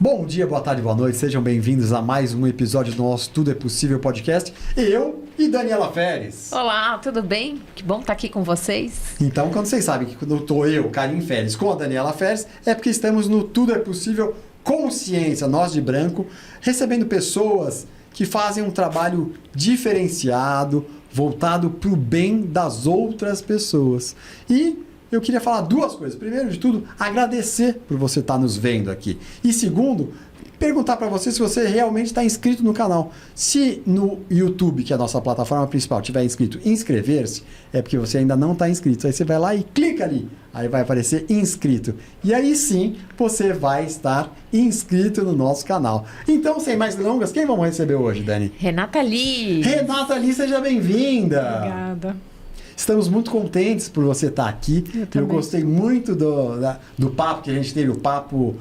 Bom dia, boa tarde, boa noite, sejam bem-vindos a mais um episódio do nosso Tudo é Possível podcast. Eu e Daniela Feres. Olá, tudo bem? Que bom estar aqui com vocês. Então, quando vocês sabem que quando eu tô Karim Feres, com a Daniela Feres, é porque estamos no Tudo é Possível Consciência, nós de branco, recebendo pessoas que fazem um trabalho diferenciado, voltado para o bem das outras pessoas. E eu queria falar duas coisas. Primeiro de tudo, agradecer por você estar nos vendo aqui. E segundo, perguntar para você se você realmente está inscrito no canal. Se no YouTube, que é a nossa plataforma principal, tiver inscrito inscrever-se, é porque você ainda não está inscrito. Aí você vai lá e clica ali. Aí vai aparecer inscrito. E aí sim, você vai estar inscrito no nosso canal. Então, sem mais delongas, quem vamos receber hoje, Dani? Renata Lee. Renata Lee, seja bem-vinda. Obrigada. Estamos muito contentes por você estar aqui. Eu gostei muito do papo que a gente teve, o papo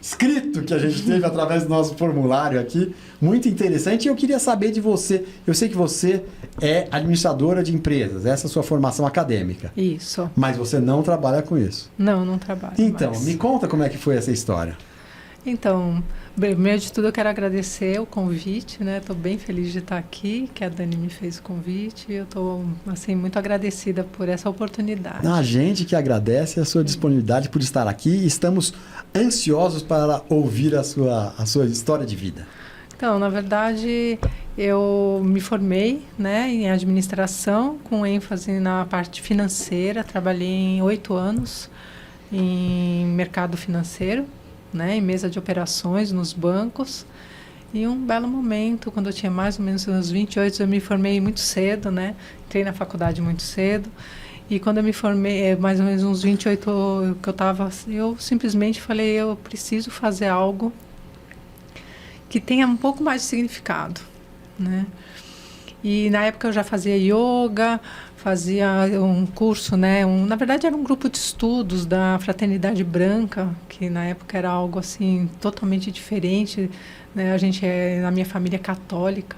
escrito que a gente teve através do nosso formulário aqui. Muito interessante. E eu queria saber de você. Eu sei que você é administradora de empresas. Essa é a sua formação acadêmica. Isso. Mas você não trabalha com isso. Não trabalho. Então, mais. me conta como é que foi essa história. Então, primeiro de tudo eu quero agradecer o convite, né? Estou bem feliz de estar aqui, que a Dani me fez o convite. Eu estou, assim, muito agradecida por essa oportunidade. A gente que agradece a sua disponibilidade por estar aqui e estamos ansiosos para ouvir a sua história de vida. Então, na verdade, eu me formei, né, em administração, com ênfase na parte financeira. Trabalhei em 8 anos em mercado financeiro, né, em mesa de operações nos bancos. E um belo momento, quando eu tinha mais ou menos uns 28, eu me formei muito cedo, né? Entrei na faculdade muito cedo. E quando eu me formei, mais ou menos uns 28 que eu estava, eu simplesmente falei, eu preciso fazer algo que tenha um pouco mais de significado, né? E na época eu já fazia yoga, fazia um curso, né? Na verdade era um grupo de estudos da Fraternidade Branca, que na época era algo assim totalmente diferente, né? Na minha família é católica.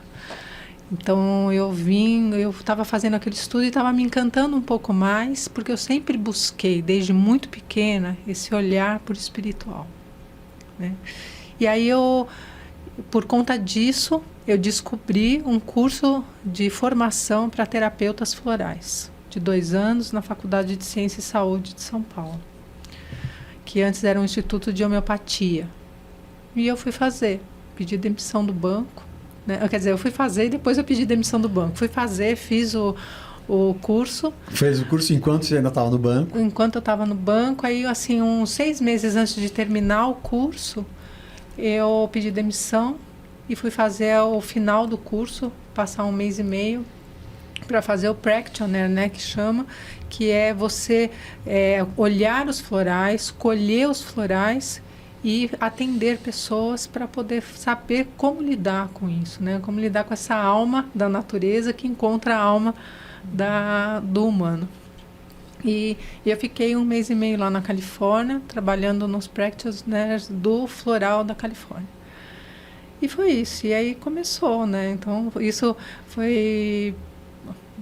Então eu estava fazendo aquele estudo e estava me encantando um pouco mais, porque eu sempre busquei, desde muito pequena, esse olhar por espiritual, né? E aí por conta disso, eu descobri um curso de formação para terapeutas florais, de 2 anos, na Faculdade de Ciência e Saúde de São Paulo, que antes era um instituto de homeopatia. E eu fui fazer, pedi demissão do banco, né? Quer dizer, eu fui fazer e depois eu pedi demissão do banco. Fiz o curso. Fez o curso enquanto você ainda estava no banco? Enquanto eu estava no banco, aí assim, uns 6 meses antes de terminar o curso, eu pedi demissão e fui fazer o final do curso, passar 1 mês e meio para fazer o practitioner, né, que chama, que é você olhar os florais, colher os florais e atender pessoas para poder saber como lidar com isso, né, como lidar com essa alma da natureza que encontra a alma do humano. E eu fiquei 1 mês e meio lá na Califórnia, trabalhando nos practitioners do floral da Califórnia. E foi isso. E aí começou, né? Então, isso foi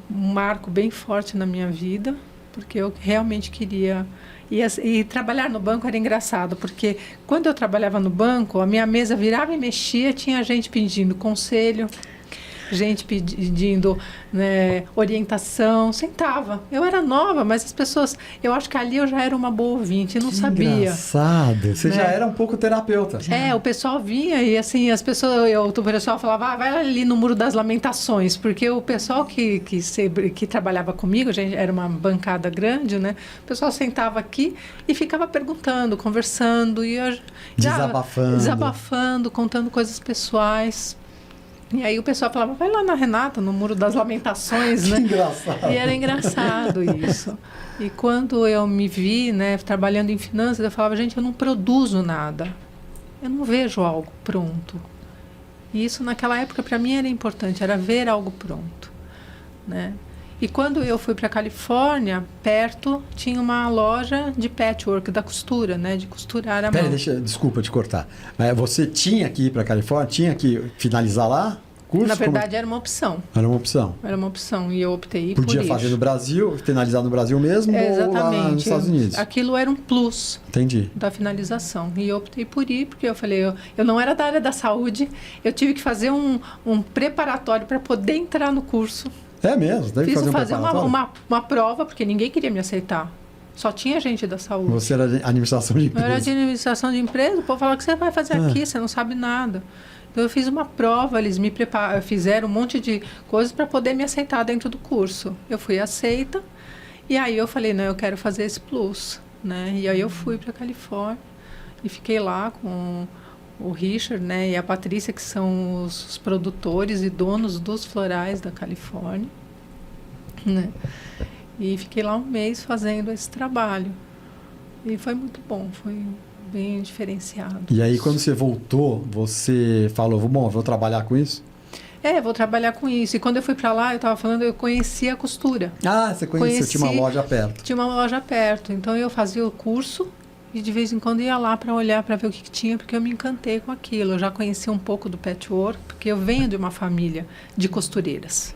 um marco bem forte na minha vida, porque eu realmente queria... E trabalhar no banco era engraçado, porque quando eu trabalhava no banco, a minha mesa virava e mexia, tinha gente pedindo conselho, gente pedindo, né, orientação, sentava. Eu era nova, mas as pessoas... Eu acho que ali eu já era uma boa ouvinte, não sabia. Engraçado. Você já era um pouco terapeuta. O pessoal vinha e assim, o pessoal falava, vai ali no Muro das Lamentações, porque o pessoal que trabalhava comigo, a gente era uma bancada grande, né? O pessoal sentava aqui e ficava perguntando, conversando, e eu desabafando, contando coisas pessoais. E aí o pessoal falava, vai lá na Renata, no Muro das Lamentações, né? Engraçado. E era engraçado isso. E quando eu me vi, né, trabalhando em finanças, eu falava, gente, eu não produzo nada. Eu não vejo algo pronto. E isso naquela época para mim era importante, era ver algo pronto, né? E quando eu fui para a Califórnia, perto tinha uma loja de patchwork, da costura, né? De costurar a mão. Desculpa te cortar. Mas você tinha que ir para a Califórnia? Tinha que finalizar lá? curso? Na verdade, era uma opção. Era uma opção. Era uma opção e eu optei por Podia isso. fazer no Brasil, finalizar no Brasil mesmo ou lá nos Estados Unidos? Aquilo era um plus. Entendi. Da finalização. E eu optei por ir, porque eu falei, eu não era da área da saúde, eu tive que fazer um preparatório para poder entrar no curso. É mesmo? Teve que Fiz fazer uma prova, porque ninguém queria me aceitar. Só tinha gente da saúde. Você era de administração de empresa? Eu era de administração de empresa, o povo falava, o que você vai fazer aqui? Você não sabe nada. Então eu fiz uma prova, eles me fizeram um monte de coisas para poder me aceitar dentro do curso. Eu fui aceita, e aí eu falei, não, eu quero fazer esse plus. Né? E aí eu fui para a Califórnia e fiquei lá com o Richard, né, e a Patrícia, que são os produtores e donos dos florais da Califórnia. Né? E fiquei lá um mês fazendo esse trabalho. E foi muito bom, foi bem diferenciado. E aí, quando você voltou, você falou, bom, vou trabalhar com isso? Vou trabalhar com isso. E quando eu fui para lá, eu estava falando, eu conhecia a costura. Ah, você conheceu, tinha uma loja perto. Tinha uma loja perto. Então eu fazia o curso e de vez em quando ia lá para olhar, para ver o que tinha, porque eu me encantei com aquilo. Eu já conhecia um pouco do patchwork, porque eu venho de uma família de costureiras.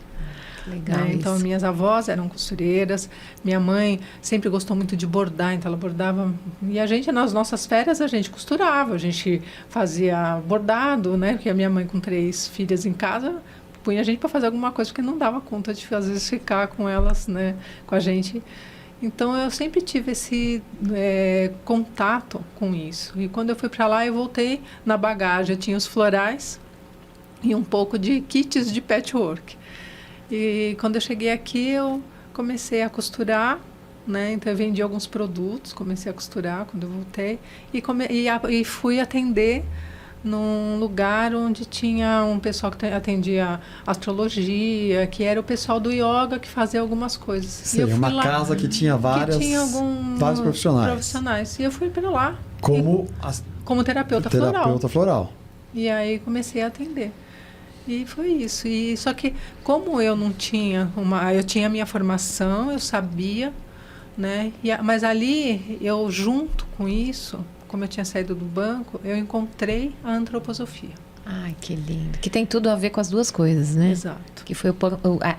Legal. Né? Então, minhas avós eram costureiras, minha mãe sempre gostou muito de bordar, então ela bordava. E a gente, nas nossas férias, a gente costurava, a gente fazia bordado, né? Porque a minha mãe, com 3 filhas em casa, punha a gente para fazer alguma coisa, porque não dava conta de, às vezes, ficar com elas, né? Com a gente. Então, eu sempre tive esse contato com isso. E quando eu fui para lá, eu voltei na bagagem. Eu tinha os florais e um pouco de kits de patchwork. E quando eu cheguei aqui, eu comecei a costurar, né? Então eu vendi alguns produtos, comecei a costurar quando eu voltei e fui atender num lugar onde tinha um pessoal que atendia astrologia, que era o pessoal do yoga que fazia algumas coisas. Sim, uma casa que tinha vários profissionais. E eu fui para lá. Como terapeuta floral. E aí comecei a atender. E foi isso. E só que como eu não tinha eu tinha a minha formação, eu sabia, né? Mas ali eu junto com isso, como eu tinha saído do banco, eu encontrei a antroposofia. Ai, que lindo. Que tem tudo a ver com as duas coisas, né? Exato. Que foi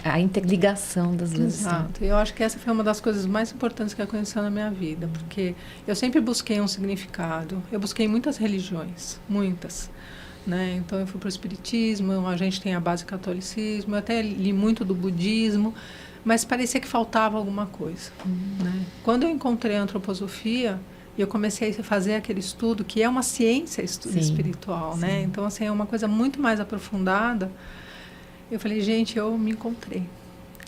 a interligação das duas. Exato. Eu acho que essa foi uma das coisas mais importantes que aconteceu na minha vida, porque eu sempre busquei um significado. Eu busquei muitas religiões, muitas. Né? Então eu fui para o espiritismo, a gente tem a base catolicismo, eu até li muito do budismo, mas parecia que faltava alguma coisa. Né? Quando eu encontrei a antroposofia, eu comecei a fazer aquele estudo, que é uma ciência espiritual, né? Então assim, é uma coisa muito mais aprofundada. Eu falei, gente, eu me encontrei.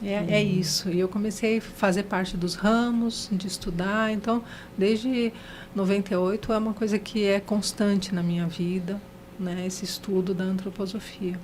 É isso. E eu comecei a fazer parte dos ramos, de estudar. Então, desde 98 é uma coisa que é constante na minha vida. Né, esse estudo da antroposofia.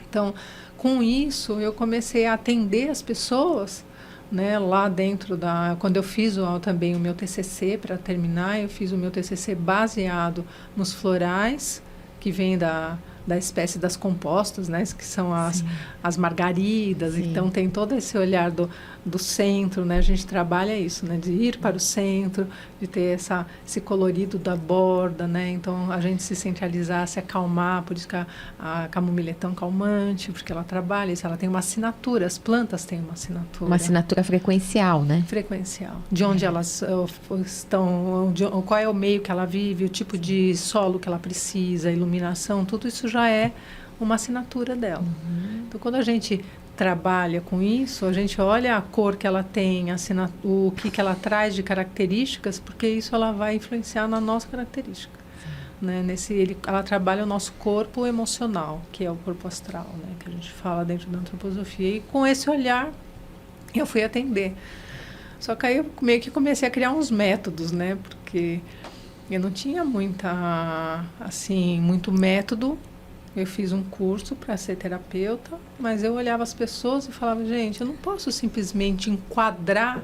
Então, com isso, eu comecei a atender as pessoas, né, lá dentro quando eu fiz também o meu TCC, para terminar, eu fiz o meu TCC baseado nos florais, que vem da espécie das compostas, né, que são as margaridas. Sim. Então tem todo esse olhar do centro, né? A gente trabalha isso, né, de ir para o centro, de ter esse colorido da borda, né? Então a gente se centralizar, se acalmar, por isso que a camomila é tão calmante, porque ela trabalha isso, ela tem uma assinatura, as plantas têm uma assinatura. Uma assinatura frequencial, né? Frequencial. De onde elas estão, qual é o meio que ela vive, o tipo de solo que ela precisa, a iluminação, tudo isso já é uma assinatura dela. Então, quando a gente trabalha com isso, a gente olha a cor que ela tem, o que ela traz de características, porque isso ela vai influenciar na nossa característica. Né? Ela trabalha o nosso corpo emocional, que é o corpo astral, né? Que a gente fala dentro da antroposofia. E com esse olhar, eu fui atender. Só que aí eu meio que comecei a criar uns métodos, né? Porque eu não tinha muito método. Eu fiz um curso para ser terapeuta, mas eu olhava as pessoas e falava, gente, eu não posso simplesmente enquadrar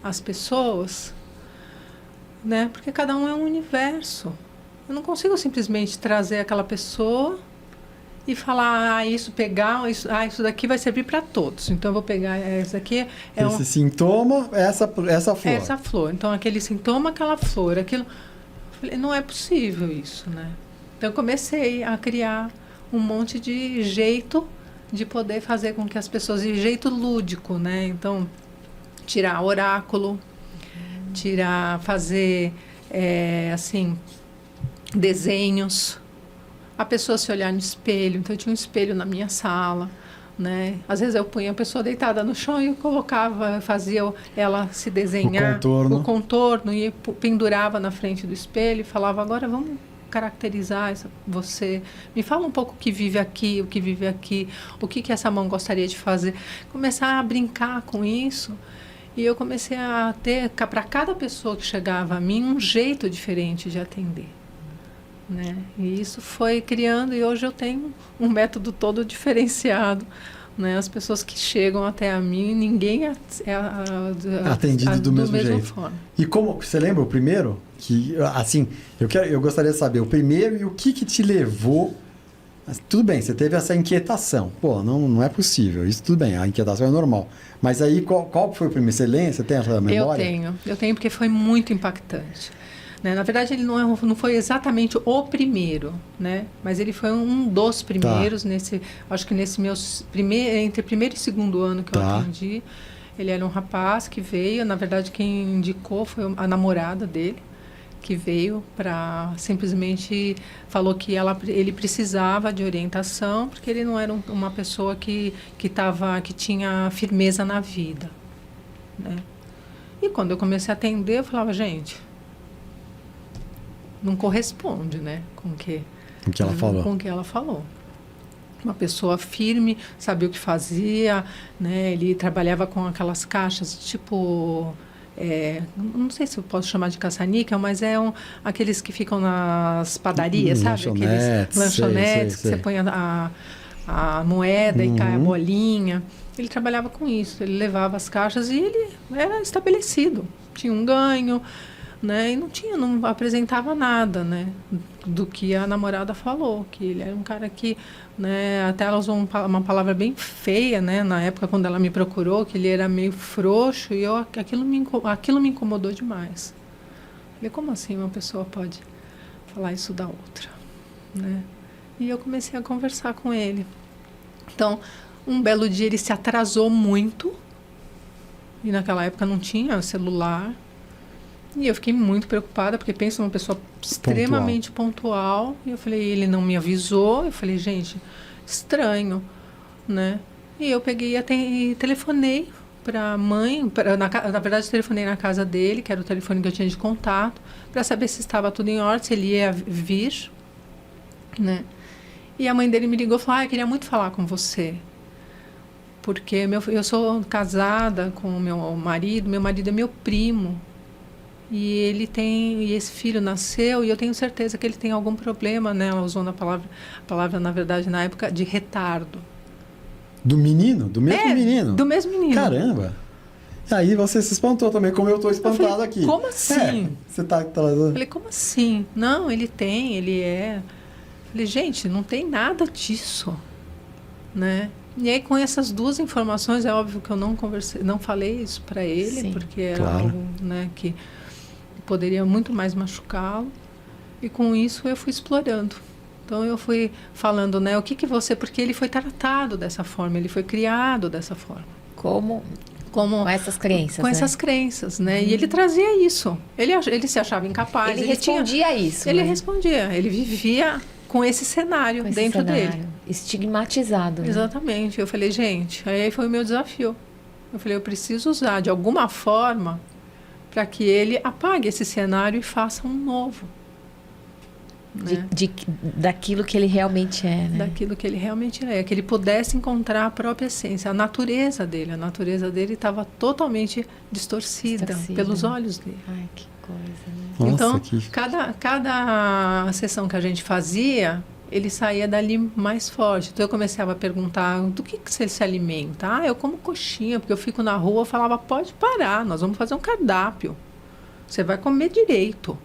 as pessoas, né? Porque cada um é um universo. Eu não consigo simplesmente trazer aquela pessoa e falar, isso daqui vai servir para todos. Então eu vou pegar esse daqui. Esse sintoma, essa flor. Essa flor. Então aquele sintoma, aquela flor, aquilo. Não é possível isso, né? Então eu comecei a criar um monte de jeito de poder fazer com que as pessoas, de jeito lúdico, né? Então, tirar oráculo, fazer, assim, desenhos, a pessoa se olhar no espelho. Então, eu tinha um espelho na minha sala, né? Às vezes eu punha a pessoa deitada no chão e eu colocava, fazia ela se desenhar, o contorno e pendurava na frente do espelho e falava, agora vamos caracterizar você. Me fala um pouco o que vive aqui, o que essa mão gostaria de fazer. Começar a brincar com isso. E eu comecei a ter, para cada pessoa que chegava a mim, um jeito diferente de atender. Né? E isso foi criando, e hoje eu tenho um método todo diferenciado. Né? As pessoas que chegam até a mim, ninguém é atendido do mesmo jeito. Forma. E como você lembra o primeiro? Que, assim, eu gostaria de saber o primeiro e o que te levou. Tudo bem, você teve essa inquietação. Pô, não é possível. Isso tudo bem, a inquietação é normal. Mas aí, qual foi o primeiro? Você lembra? Você tem essa memória? Eu tenho porque foi muito impactante. Né? Na verdade, ele não foi exatamente o primeiro, né? Mas ele foi um dos primeiros, acho que nesse entre primeiro e segundo ano que eu atendi. Ele era um rapaz que veio, na verdade, quem indicou foi a namorada dele, que veio para simplesmente falou que ele precisava de orientação, porque ele não era uma pessoa que tinha firmeza na vida. Né? E quando eu comecei a atender, eu falava, gente, não corresponde, né, com o que ela falou. Uma pessoa firme, sabia o que fazia, né? Ele trabalhava com aquelas caixas, tipo, não sei se eu posso chamar de caça-níquel, mas aqueles que ficam nas padarias, sabe? Aqueles lanchonetes, que você põe a moeda e cai a bolinha. Ele trabalhava com isso, ele levava as caixas e ele era estabelecido, tinha um ganho, né? E não apresentava nada, né, do que a namorada falou, que ele era um cara que, né, até ela usou uma palavra bem feia, né, na época quando ela me procurou, que ele era meio frouxo, e aquilo me incomodou demais. Falei, como assim uma pessoa pode falar isso da outra, né? E eu comecei a conversar com ele. Então, um belo dia ele se atrasou muito, e naquela época não tinha celular. E eu fiquei muito preocupada, porque penso numa pessoa extremamente pontual. E eu falei, ele não me avisou. Eu falei, gente, estranho, né? E eu peguei e telefonei para a mãe. Na verdade, telefonei na casa dele, que era o telefone que eu tinha de contato, para saber se estava tudo em ordem, se ele ia vir, né? E a mãe dele me ligou e falou, eu queria muito falar com você. Porque eu sou casada com o meu marido é meu primo. E esse filho nasceu e eu tenho certeza que ele tem algum problema, né? Ela usou a palavra, na verdade, na época, de retardo. Do menino? Do mesmo menino? Do mesmo menino. Caramba! E aí você se espantou também, como eu estou espantado aqui. Como assim? Você tá trazendo... Falei, como assim? Não, ele é... Falei, gente, não tem nada disso, né? E aí, com essas duas informações, é óbvio que eu não falei isso para ele, sim, porque era algo, né, que poderia muito mais machucá-lo. E com isso eu fui explorando. Então eu fui falando, né, porque ele foi tratado dessa forma, ele foi criado dessa forma. Como com essas crenças, com essas crenças, né? E ele trazia isso. Ele se achava incapaz. Ele respondia isso. Ele respondia. Ele vivia com esse cenário dentro dele. Estigmatizado. Né? Exatamente. Eu falei, gente, aí foi o meu desafio. Eu falei, eu preciso usar de alguma forma para que ele apague esse cenário e faça um novo. Né? Daquilo que ele realmente é, né? Daquilo que ele realmente é. Que ele pudesse encontrar a própria essência, a natureza dele. A natureza dele estava totalmente distorcida pelos olhos dele. Ai, que coisa, né? Nossa, então, que... cada sessão que a gente fazia, ele saía dali mais forte. Então, eu começava a perguntar, do que você se alimenta? Eu como coxinha, porque eu fico na rua. Eu falava, pode parar, nós vamos fazer um cardápio. Você vai comer direito.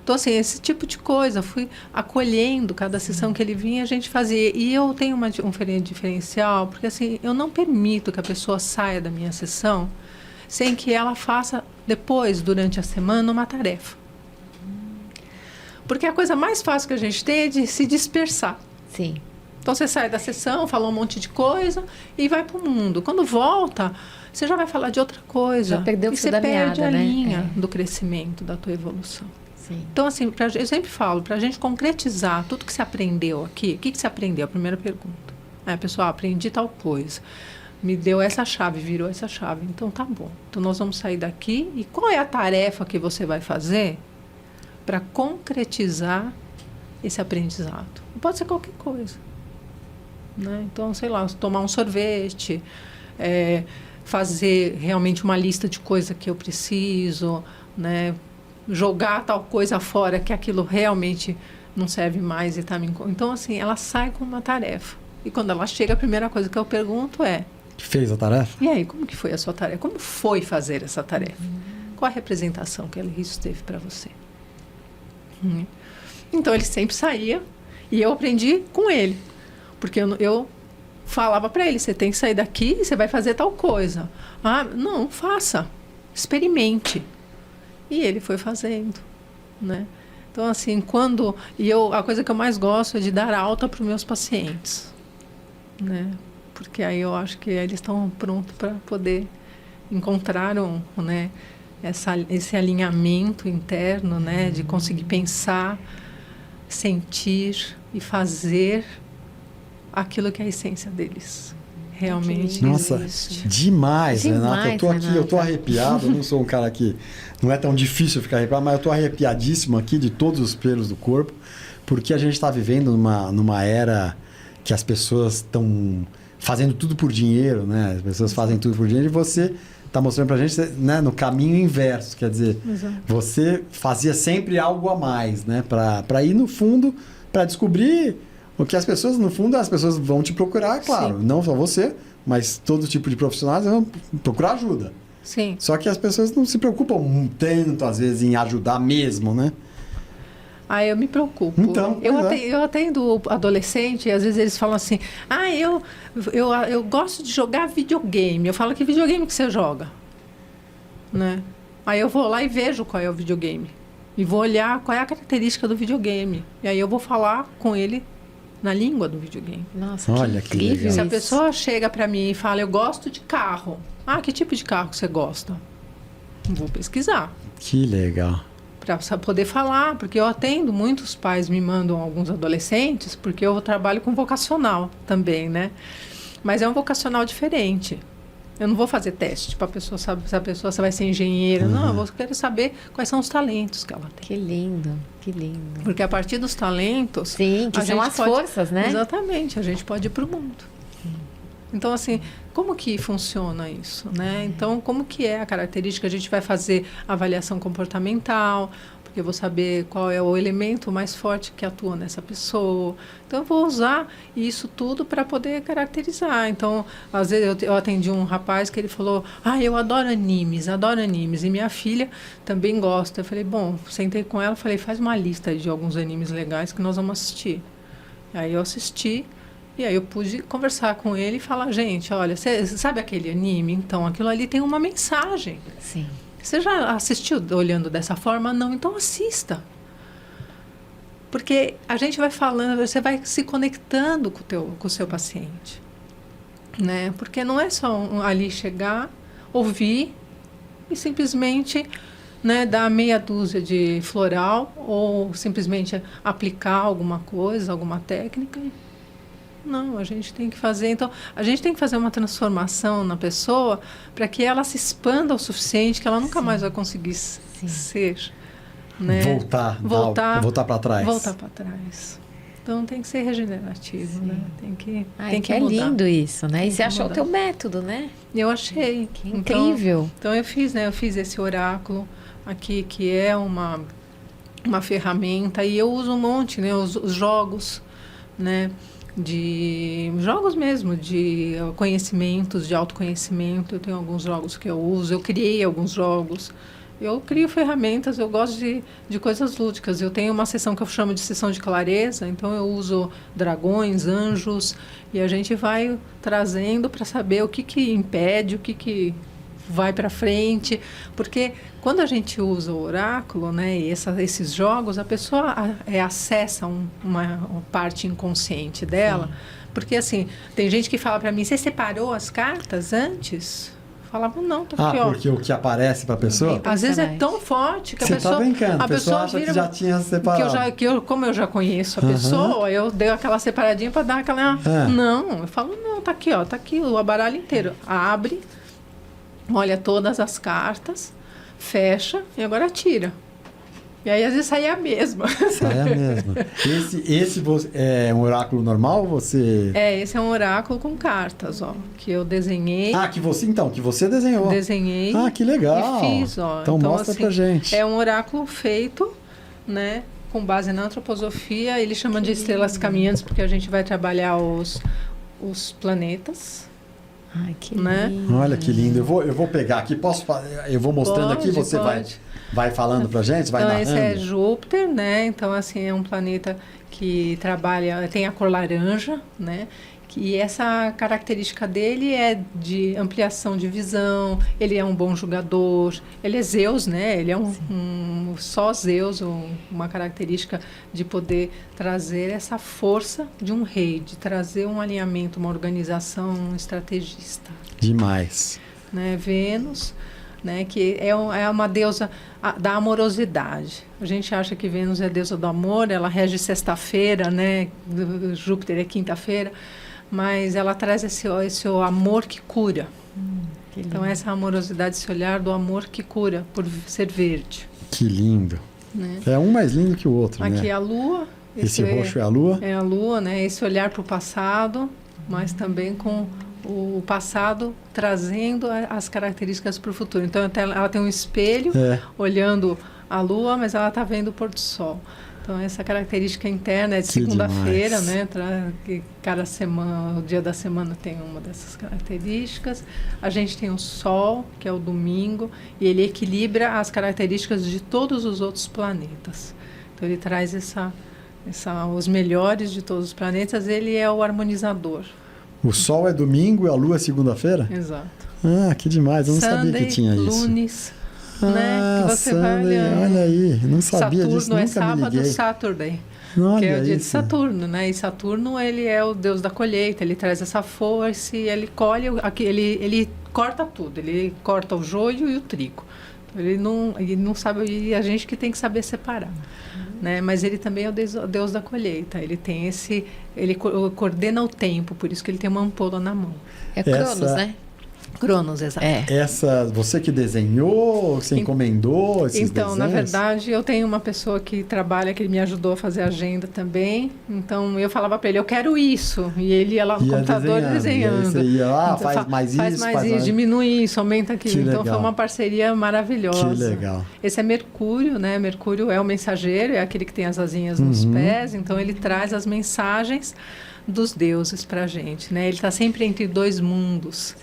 Então, assim, esse tipo de coisa, fui acolhendo cada sessão que ele vinha, a gente fazia. E eu tenho um diferencial, porque assim, eu não permito que a pessoa saia da minha sessão sem que ela faça depois, durante a semana, uma tarefa. Porque a coisa mais fácil que a gente tem é de se dispersar. Sim. Então você sai da sessão, fala um monte de coisa e vai para o mundo. Quando volta, você já vai falar de outra coisa. Já perdeu o e fio você da perde meada, a né? linha do crescimento, da tua evolução. Sim. Então, assim, eu sempre falo, para a gente concretizar tudo que você aprendeu aqui, o que você aprendeu? A primeira pergunta. Pessoal, aprendi tal coisa. Me deu essa chave, virou essa chave. Então, tá bom. Então, nós vamos sair daqui. E qual é a tarefa que você vai fazer para concretizar esse aprendizado? Pode ser qualquer coisa. Né? Então, sei lá, tomar um sorvete, fazer realmente uma lista de coisas que eu preciso, né? Jogar tal coisa fora que aquilo realmente não serve mais e está me... Então, assim, ela sai com uma tarefa. E quando ela chega, a primeira coisa que eu pergunto é... Fez a tarefa? E aí, como que foi a sua tarefa? Como foi fazer essa tarefa? Qual a representação que isso teve para você? Então, ele sempre saía e eu aprendi com ele. Porque eu falava para ele, você tem que sair daqui e você vai fazer tal coisa. Não, faça. Experimente. E ele foi fazendo, né? Então, assim, a coisa que eu mais gosto é de dar alta para os meus pacientes, né? Porque aí eu acho que eles estão prontos para poder encontrar né, esse alinhamento interno, né? De conseguir pensar, sentir e fazer aquilo que é a essência deles. Realmente. Nossa, existe. demais, Renata. Eu tô aqui, Renata. eu tô arrepiado. Eu não sou um cara que... Não é tão difícil ficar arrepiado, mas eu tô arrepiadíssimo aqui de todos os pelos do corpo, porque a gente está vivendo numa era que as pessoas estão fazendo tudo por dinheiro, né? As pessoas fazem tudo por dinheiro e você está mostrando pra gente, né, no caminho inverso. Quer dizer, Exato. você fazia sempre algo a mais, né? Para ir no fundo, para descobrir... O que as pessoas, no fundo, as pessoas vão te procurar, claro. Sim. Não só você, mas todo tipo de profissionais vão procurar ajuda. Sim. Só que as pessoas não se preocupam tanto, às vezes, em ajudar mesmo, né? Eu me preocupo. Então, eu atendo adolescente e às vezes eles falam assim, eu gosto de jogar videogame. Eu falo, que videogame que você joga? Né? Aí eu vou lá e vejo qual é o videogame. E vou olhar qual é a característica do videogame. E aí eu vou falar com ele na língua do videogame. Nossa, Olha que incrível legal. Se a isso. pessoa chega para mim e fala, eu gosto de carro. Que tipo de carro você gosta? Vou pesquisar. Que legal. Para poder falar, porque eu atendo, muitos pais me mandam alguns adolescentes, porque eu trabalho com vocacional também, né? Mas é um vocacional diferente. Eu não vou fazer teste para a pessoa saber se a pessoa vai ser engenheira. Não, eu quero saber quais são os talentos que ela tem. Que lindo, que lindo. Porque a partir dos talentos... Sim, que a são gente as pode- forças, né? Exatamente, a gente pode ir para o mundo. Então, assim, como que funciona isso, né? Então, como que é a característica? A gente vai fazer avaliação comportamental, porque eu vou saber qual é o elemento mais forte que atua nessa pessoa. Então, eu vou usar isso tudo para poder caracterizar. Então, às vezes, eu atendi um rapaz que ele falou, eu adoro animes. E minha filha também gosta. Eu falei, bom, sentei com ela, falei, faz uma lista de alguns animes legais que nós vamos assistir. Aí eu assisti. E aí eu pude conversar com ele e falar, gente, olha, você sabe aquele anime? Então, aquilo ali tem uma mensagem. Sim. Você já assistiu olhando dessa forma? Não, então assista. Porque a gente vai falando, você vai se conectando com o seu paciente. Né? Porque não é só ali chegar, ouvir e simplesmente, né, dar meia dúzia de floral ou simplesmente aplicar alguma coisa, alguma técnica. Não, a gente tem que fazer. Então, a gente tem que fazer uma transformação na pessoa para que ela se expanda o suficiente que ela nunca mais vai conseguir ser. Né? Voltar para trás. Voltar para trás. Então, tem que ser regenerativo, né? Tem que é mudar. lindo isso, né? Tem E você que achou o mudar. teu método, né? Eu achei. Que incrível. Então, eu fiz esse oráculo aqui, que é uma ferramenta, e eu uso um monte, né? Os jogos, né? De jogos mesmo, de conhecimentos, de autoconhecimento. Eu tenho alguns jogos que eu uso, eu criei alguns jogos. Eu crio ferramentas, eu gosto de coisas lúdicas. Eu tenho uma sessão que eu chamo de sessão de clareza, então eu uso dragões, anjos, e a gente vai trazendo para saber o que impede, o que vai para frente, porque quando a gente usa o oráculo, né, e esses jogos, a pessoa acessa uma parte inconsciente dela. Sim. Porque assim, tem gente que fala para mim, você separou as cartas antes? Falava, não, tá aqui, ó. Porque o que aparece para a pessoa? Às vezes é tão forte que você a pessoa... Você tá brincando, a pessoa acha que já tinha separado. Como eu já conheço a pessoa, eu dei aquela separadinha para dar aquela... Não, eu falo, não, tá aqui, ó, tá aqui o baralho inteiro. Abre, olha todas as cartas, fecha e agora tira. E aí, às vezes, sai a mesma. Sai a mesma. Esse é um oráculo normal ou você... Esse é um oráculo com cartas, ó. Que eu desenhei. Que você desenhou. Desenhei. Que legal. E fiz, ó. Então mostra assim, pra gente. É um oráculo feito, né? Com base na antroposofia. Ele chama de estrelas caminhantes, porque a gente vai trabalhar os planetas. Ai, que né? lindo. Olha que lindo. Eu vou pegar aqui. Eu vou mostrando aqui, você vai falando pra gente, vai narrando. Esse é Júpiter, né? Então, assim, é um planeta que trabalha, tem a cor laranja, né? E essa característica dele é de ampliação de visão, ele é um bom jogador, ele é Zeus, né? Ele é só Zeus, uma característica de poder trazer essa força de um rei, de trazer um alinhamento, uma organização, um estrategista. Demais. Né? Vênus, né? Que é uma deusa da amorosidade. A gente acha que Vênus é a deusa do amor, ela rege sexta-feira, né? Júpiter é quinta-feira. Mas ela traz esse amor que cura. Então, essa amorosidade, esse olhar do amor que cura, por ser verde. Que lindo. Né? É um mais lindo que o outro, Aqui né? é a Lua. Esse roxo é a Lua? É a Lua, né? Esse olhar para o passado, mas também com o passado trazendo as características para o futuro. Então, ela tem um espelho olhando a Lua, mas ela está vendo o pôr do sol. Então, essa característica interna é de segunda-feira, né? Que cada semana, o dia da semana tem uma dessas características. A gente tem o Sol, que é o domingo, e ele equilibra as características de todos os outros planetas. Então, ele traz os melhores de todos os planetas, ele é o harmonizador. O Sol é domingo e a Lua é segunda-feira? Exato. Que demais, eu não sabia que tinha isso. Lunes, né? Que você vai olhando. Olha aí, não sabia Saturno disso, nunca é me sábado, liguei. Saturday. Olha que é o dia isso. de Saturno, né? E Saturno, ele é o deus da colheita, ele traz essa força e ele colhe, ele corta tudo, ele corta o joio e o trigo. Ele não sabe, e a gente que tem que saber separar. Né? Mas ele também é o deus da colheita, ele tem ele coordena o tempo, por isso que ele tem uma ampola na mão. É Cronos, né? Cronos, exato. Você que desenhou, você encomendou esses Então, desenhos? na verdade, eu tenho uma pessoa que trabalha, que me ajudou a fazer a agenda também. Então, eu falava para ele, eu quero isso. E ele ia lá no computador desenhando. E aí você ia lá, então, faz mais isso, diminui isso, aumenta aquilo. Então, legal. foi uma parceria maravilhosa. Que legal. Esse é Mercúrio, né? Mercúrio é o mensageiro, é aquele que tem as asinhas nos pés. Então, ele traz as mensagens dos deuses para a gente, né? Ele está sempre entre dois mundos.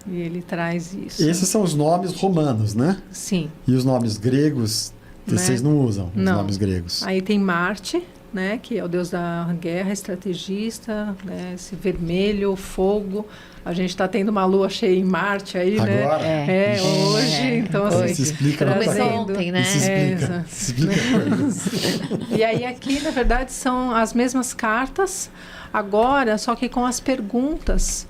E ele traz isso. Esses são os nomes romanos, né? Sim. E os nomes gregos, vocês não usam os nomes gregos? Aí tem Marte, né? Que é o deus da guerra, estrategista, né? Esse vermelho, fogo. A gente está tendo uma lua cheia em Marte aí, agora? né? Hoje. Então, assim, isso explica Começou ontem, né? Isso explica E aí aqui, na verdade, são as mesmas cartas, agora, só que com as perguntas.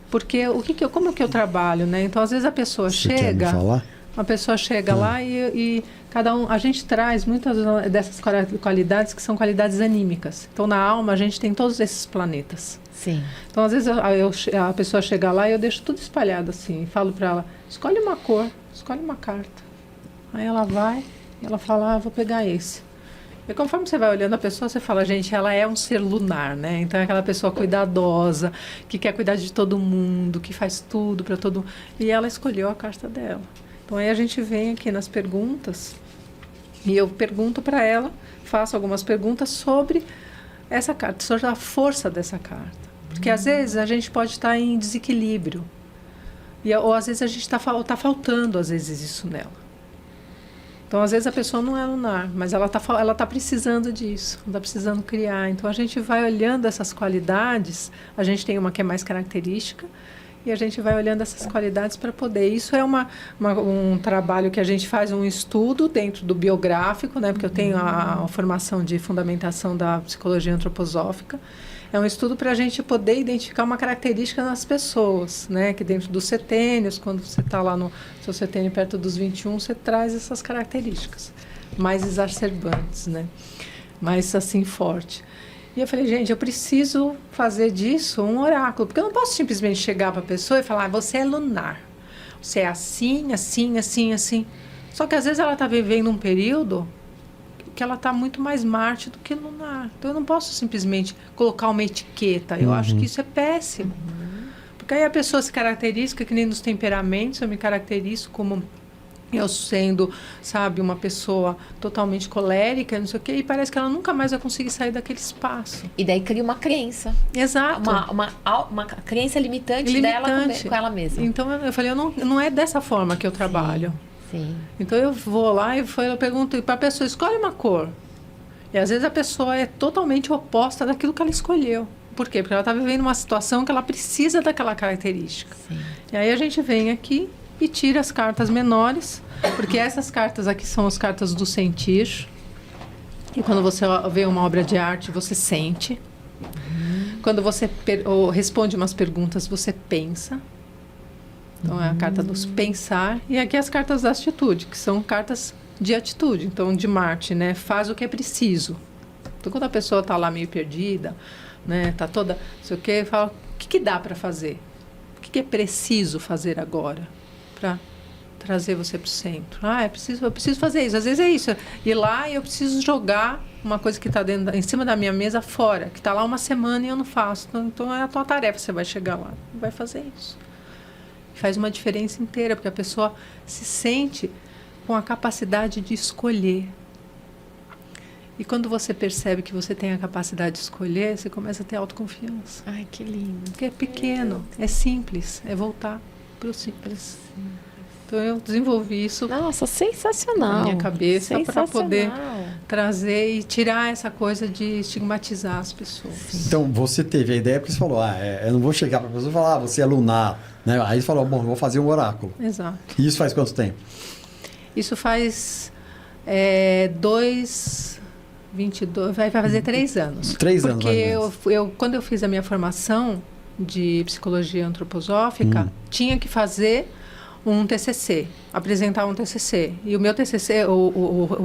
Porque como é que eu trabalho, né? Então, às vezes a pessoa chega... Quer me falar? Uma pessoa chega lá e cada um... A gente traz muitas dessas qualidades que são qualidades anímicas. Então, na alma, a gente tem todos esses planetas. Sim. Então, às vezes, a pessoa chega lá e eu deixo tudo espalhado assim. E falo para ela, escolhe uma cor, escolhe uma carta. Aí ela vai e ela fala, vou pegar esse. E conforme você vai olhando a pessoa, você fala, gente, ela é um ser lunar, né? Então, é aquela pessoa cuidadosa, que quer cuidar de todo mundo, que faz tudo para todo mundo. E ela escolheu a carta dela. Então, aí a gente vem aqui nas perguntas e eu pergunto para ela, faço algumas perguntas sobre essa carta, sobre a força dessa carta. Porque, às vezes, a gente pode estar em desequilíbrio. Ou, às vezes, a gente está faltando, às vezes, isso nela. Então, às vezes, a pessoa não é lunar, mas ela tá precisando disso, está precisando criar. Então, a gente vai olhando essas qualidades, a gente tem uma que é mais característica e a gente vai olhando essas qualidades para poder. Isso é um trabalho que a gente faz, um estudo dentro do biográfico, né? Porque eu tenho a formação de fundamentação da psicologia antroposófica. É um estudo para a gente poder identificar uma característica nas pessoas, né? Que dentro dos setênios, quando você está lá no seu setênio perto dos 21, você traz essas características mais exacerbantes, né? Mais assim, forte. E eu falei, gente, eu preciso fazer disso um oráculo, porque eu não posso simplesmente chegar para a pessoa e falar, você é lunar, você é assim, assim, assim, assim. Só que às vezes ela está vivendo um período que ela está muito mais Marte do que lunar. Então eu não posso simplesmente colocar uma etiqueta. Eu acho que isso é péssimo. Porque aí a pessoa se caracteriza, que nem nos temperamentos, eu me caracterizo como eu sendo, sabe, uma pessoa totalmente colérica, não sei o quê, e parece que ela nunca mais vai conseguir sair daquele espaço. E daí cria uma crença. Exato. Uma crença limitante dela com ela mesma. Então eu falei, não é dessa forma que eu trabalho. Sim. Então eu vou lá e eu pergunto para a pessoa, escolhe uma cor. E às vezes a pessoa é totalmente oposta daquilo que ela escolheu. Por quê? Porque ela está vivendo uma situação que ela precisa daquela característica. Sim. E aí a gente vem aqui e tira as cartas menores, porque essas cartas aqui são as cartas do sentir. E quando você vê uma obra de arte, você sente. Quando você responde umas perguntas, você pensa. Então, é a carta dos pensar. E aqui as cartas da atitude, que são cartas de atitude. Então, de Marte, né? Faz o que é preciso. Então, quando a pessoa está lá meio perdida, né? Está toda, não sei o quê, fala, o que dá para fazer? O que é preciso fazer agora para trazer você para o centro? Eu preciso fazer isso. Às vezes é isso. Ir lá e eu preciso jogar uma coisa que está em cima da minha mesa fora, que está lá uma semana e eu não faço. Então, é a tua tarefa. Você vai chegar lá e vai fazer isso. Faz uma diferença inteira, porque a pessoa se sente com a capacidade de escolher. E quando você percebe que você tem a capacidade de escolher, você começa a ter autoconfiança. Ai, que lindo. Porque é pequeno, é simples, é voltar para o simples. Então eu desenvolvi isso. Nossa, sensacional. Na minha cabeça para poder trazer e tirar essa coisa de estigmatizar as pessoas. Então você teve a ideia porque você falou, eu não vou chegar para a pessoa e falar, você é lunar, né? Aí você falou, bom, eu vou fazer um oráculo. Exato. E isso faz quanto tempo? Isso faz 22, vai fazer 3 anos. 3 anos, porque quando eu fiz a minha formação de psicologia antroposófica, tinha que fazer um TCC, apresentar um TCC. E o meu TCC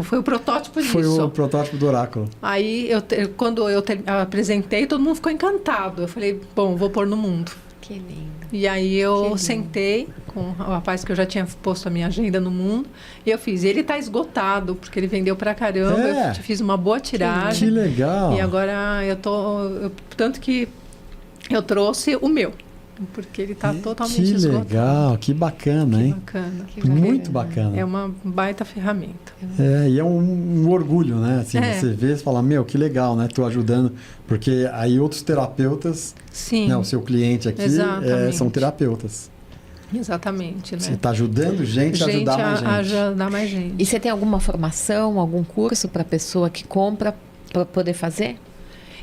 foi o protótipo disso. Foi o protótipo do oráculo. Aí, quando eu apresentei, todo mundo ficou encantado. Eu falei, bom, vou pôr no mundo. Que lindo. E aí eu sentei com o rapaz que eu já tinha posto a minha agenda no mundo e eu fiz. Ele está esgotado, porque ele vendeu pra caramba. Eu fiz uma boa tiragem. Que legal. E agora tanto que eu trouxe o meu. Porque ele está totalmente esgotado. Que legal, que bacana, hein? Bacana. Muito bacana. É uma baita ferramenta. E é um orgulho, né? Assim, você vê e fala, que legal, né? Estou ajudando. Porque aí outros terapeutas, né? O seu cliente aqui são terapeutas. Exatamente, né? Você está ajudando gente a ajudar mais gente. Ajudar mais gente. E você tem alguma formação, algum curso para a pessoa que compra para poder fazer?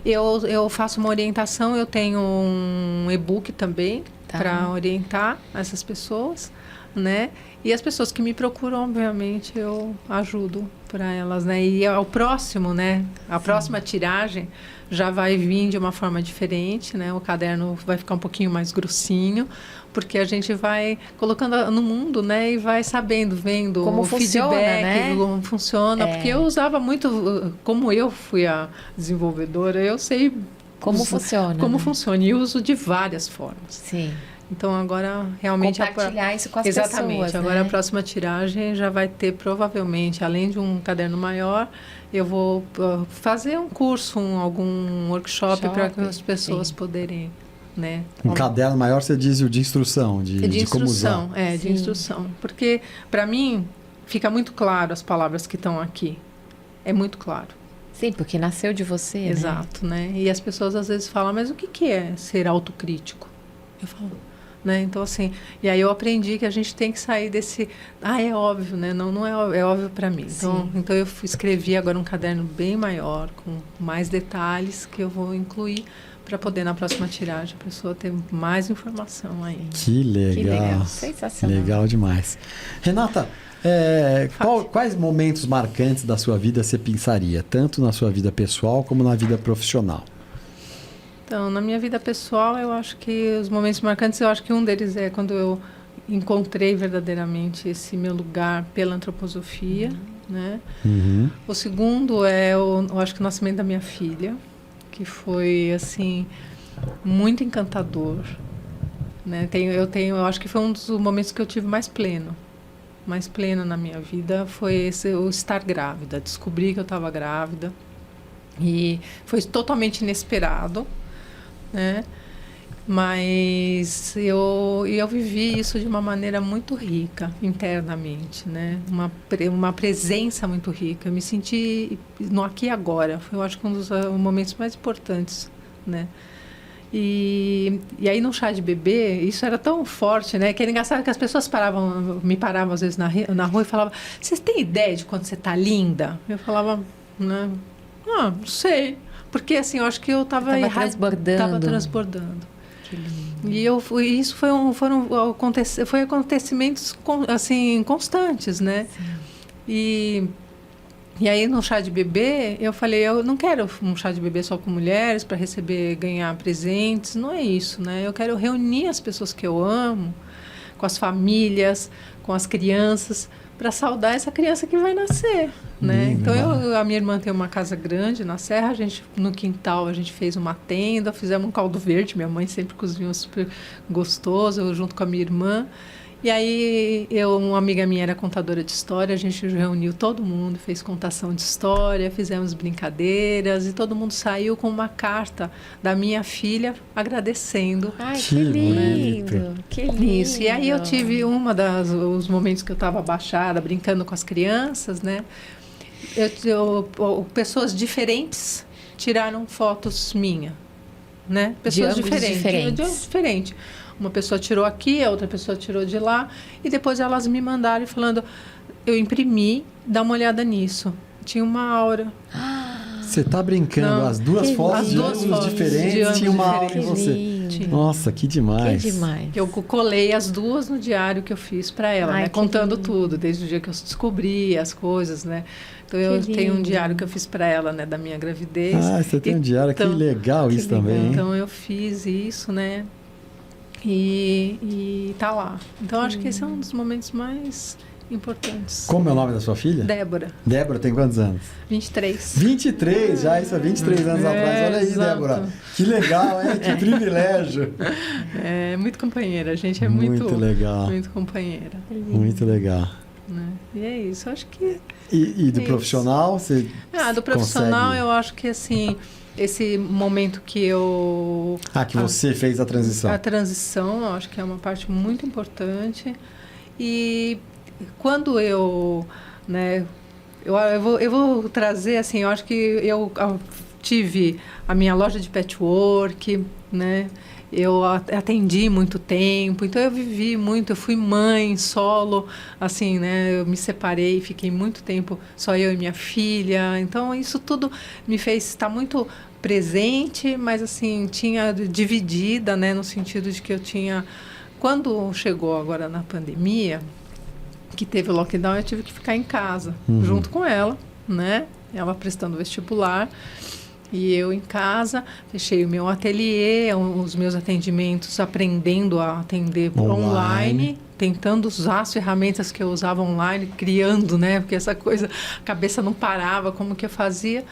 Eu faço uma orientação, eu tenho um e-book também para orientar essas pessoas, né? E as pessoas que me procuram, obviamente, eu ajudo para elas, né? E ao próximo, né? A próxima tiragem já vai vir de uma forma diferente, né? O caderno vai ficar um pouquinho mais grossinho, porque a gente vai colocando no mundo, né? E vai sabendo, vendo como o funciona, feedback, né? como funciona. Porque eu usava muito, como eu fui a desenvolvedora, eu sei como funciona. Como funciona. E uso de várias formas. Sim. Então, agora, realmente... Compartilhar isso com as pessoas, exatamente. Agora, a próxima tiragem já vai ter, provavelmente, além de um caderno maior, eu vou fazer um curso, algum workshop para que as pessoas poderem... né? Um caderno maior, você diz o de instrução, de como usar. De instrução. Porque, para mim, fica muito claro as palavras que estão aqui. É muito claro. Sim, porque nasceu de você, exato, né? E as pessoas, às vezes, falam, mas o que é ser autocrítico? Eu falo... né? Então, assim, e aí eu aprendi que a gente tem que sair desse... é óbvio, né? Não é óbvio para mim. Então, eu escrevi agora um caderno bem maior, com mais detalhes que eu vou incluir para poder, na próxima tiragem, a pessoa ter mais informação aí. Que legal. Que legal. Sensacional. Legal demais. Renata, quais momentos marcantes da sua vida você pensaria, tanto na sua vida pessoal como na vida profissional? Então, na minha vida pessoal, eu acho que os momentos marcantes, eu acho que um deles é quando eu encontrei verdadeiramente esse meu lugar pela antroposofia, né? Uhum. O segundo é, eu acho que o nascimento da minha filha, que foi, assim, muito encantador, né? Eu acho que foi um dos momentos que eu tive mais plena na minha vida, foi o estar grávida, descobrir que eu estava grávida, e foi totalmente inesperado, né? Mas eu vivi isso de uma maneira muito rica internamente, né? Uma presença muito rica. Eu me senti no aqui e agora. Foi, eu acho que um dos momentos mais importantes, né? E aí no chá de bebê, isso era tão forte, né? Que era engraçado que as pessoas me paravam às vezes na rua e falavam: "Vocês têm ideia de quando você tá linda?" Eu falava, né? Não sei. Porque assim, eu acho que eu estava transbordando. Que lindo. E isso foram acontecimentos assim constantes, né? Sim. E aí no chá de bebê eu falei, eu não quero um chá de bebê só com mulheres para ganhar presentes, não é isso, né? Eu quero reunir as pessoas que eu amo, com as famílias, com as crianças, para saudar essa criança que vai nascer, né? Então a minha irmã tem uma casa grande na Serra, no quintal a gente fez uma tenda, fizemos um caldo verde, minha mãe sempre cozinhou super gostoso, eu junto com a minha irmã. E aí uma amiga minha era contadora de história, a gente reuniu todo mundo, fez contação de história, fizemos brincadeiras e todo mundo saiu com uma carta da minha filha agradecendo. Ai, que lindo, que lindo. Isso. E aí eu tive os momentos que eu estava abaixada, brincando com as crianças, né? Pessoas diferentes tiraram fotos minhas, né? Pessoas diferentes. Uma pessoa tirou aqui, a outra pessoa tirou de lá. E depois elas me mandaram falando, eu imprimi, dá uma olhada nisso. Tinha uma aura. Você tá brincando? Não. As duas fotos de anos diferentes tinha uma aura em você. Nossa, que demais. Que demais. Eu colei as duas no diário que eu fiz para ela, né? Contando tudo, desde o dia que eu descobri as coisas, né? Então eu tenho um diário que eu fiz para ela, né? Da minha gravidez. Ah, você tem um diário, que legal isso também, hein? Então eu fiz isso, né? E tá lá. Então acho que esse é um dos momentos mais importantes. Como é o nome da sua filha? Débora. Débora tem quantos anos? 23. 23, já isso há 23 anos atrás. Olha aí, exato. Débora. Que legal, hein? Que privilégio. É muito companheira, a gente é muito legal. Muito companheira. Muito legal. Né? E é isso, acho que... E do profissional, você do profissional consegue... eu acho que assim... Esse momento que eu... que você fez a transição. A transição, eu acho que é uma parte muito importante. E quando eu... Né, eu vou trazer, assim, eu acho que eu tive a minha loja de patchwork, né? Eu atendi muito tempo, então eu vivi muito, eu fui mãe solo, assim, né? Eu me separei, fiquei muito tempo só eu e minha filha. Então isso tudo me fez estar muito presente, mas assim, tinha dividida, né? No sentido de que eu tinha... Quando chegou agora na pandemia, que teve o lockdown, eu tive que ficar em casa, junto com ela, né? Ela prestando vestibular. E eu em casa, fechei o meu ateliê, os meus atendimentos, aprendendo a atender online, tentando usar as ferramentas que eu usava online, criando, né? Porque essa coisa, a cabeça não parava, como que eu fazia.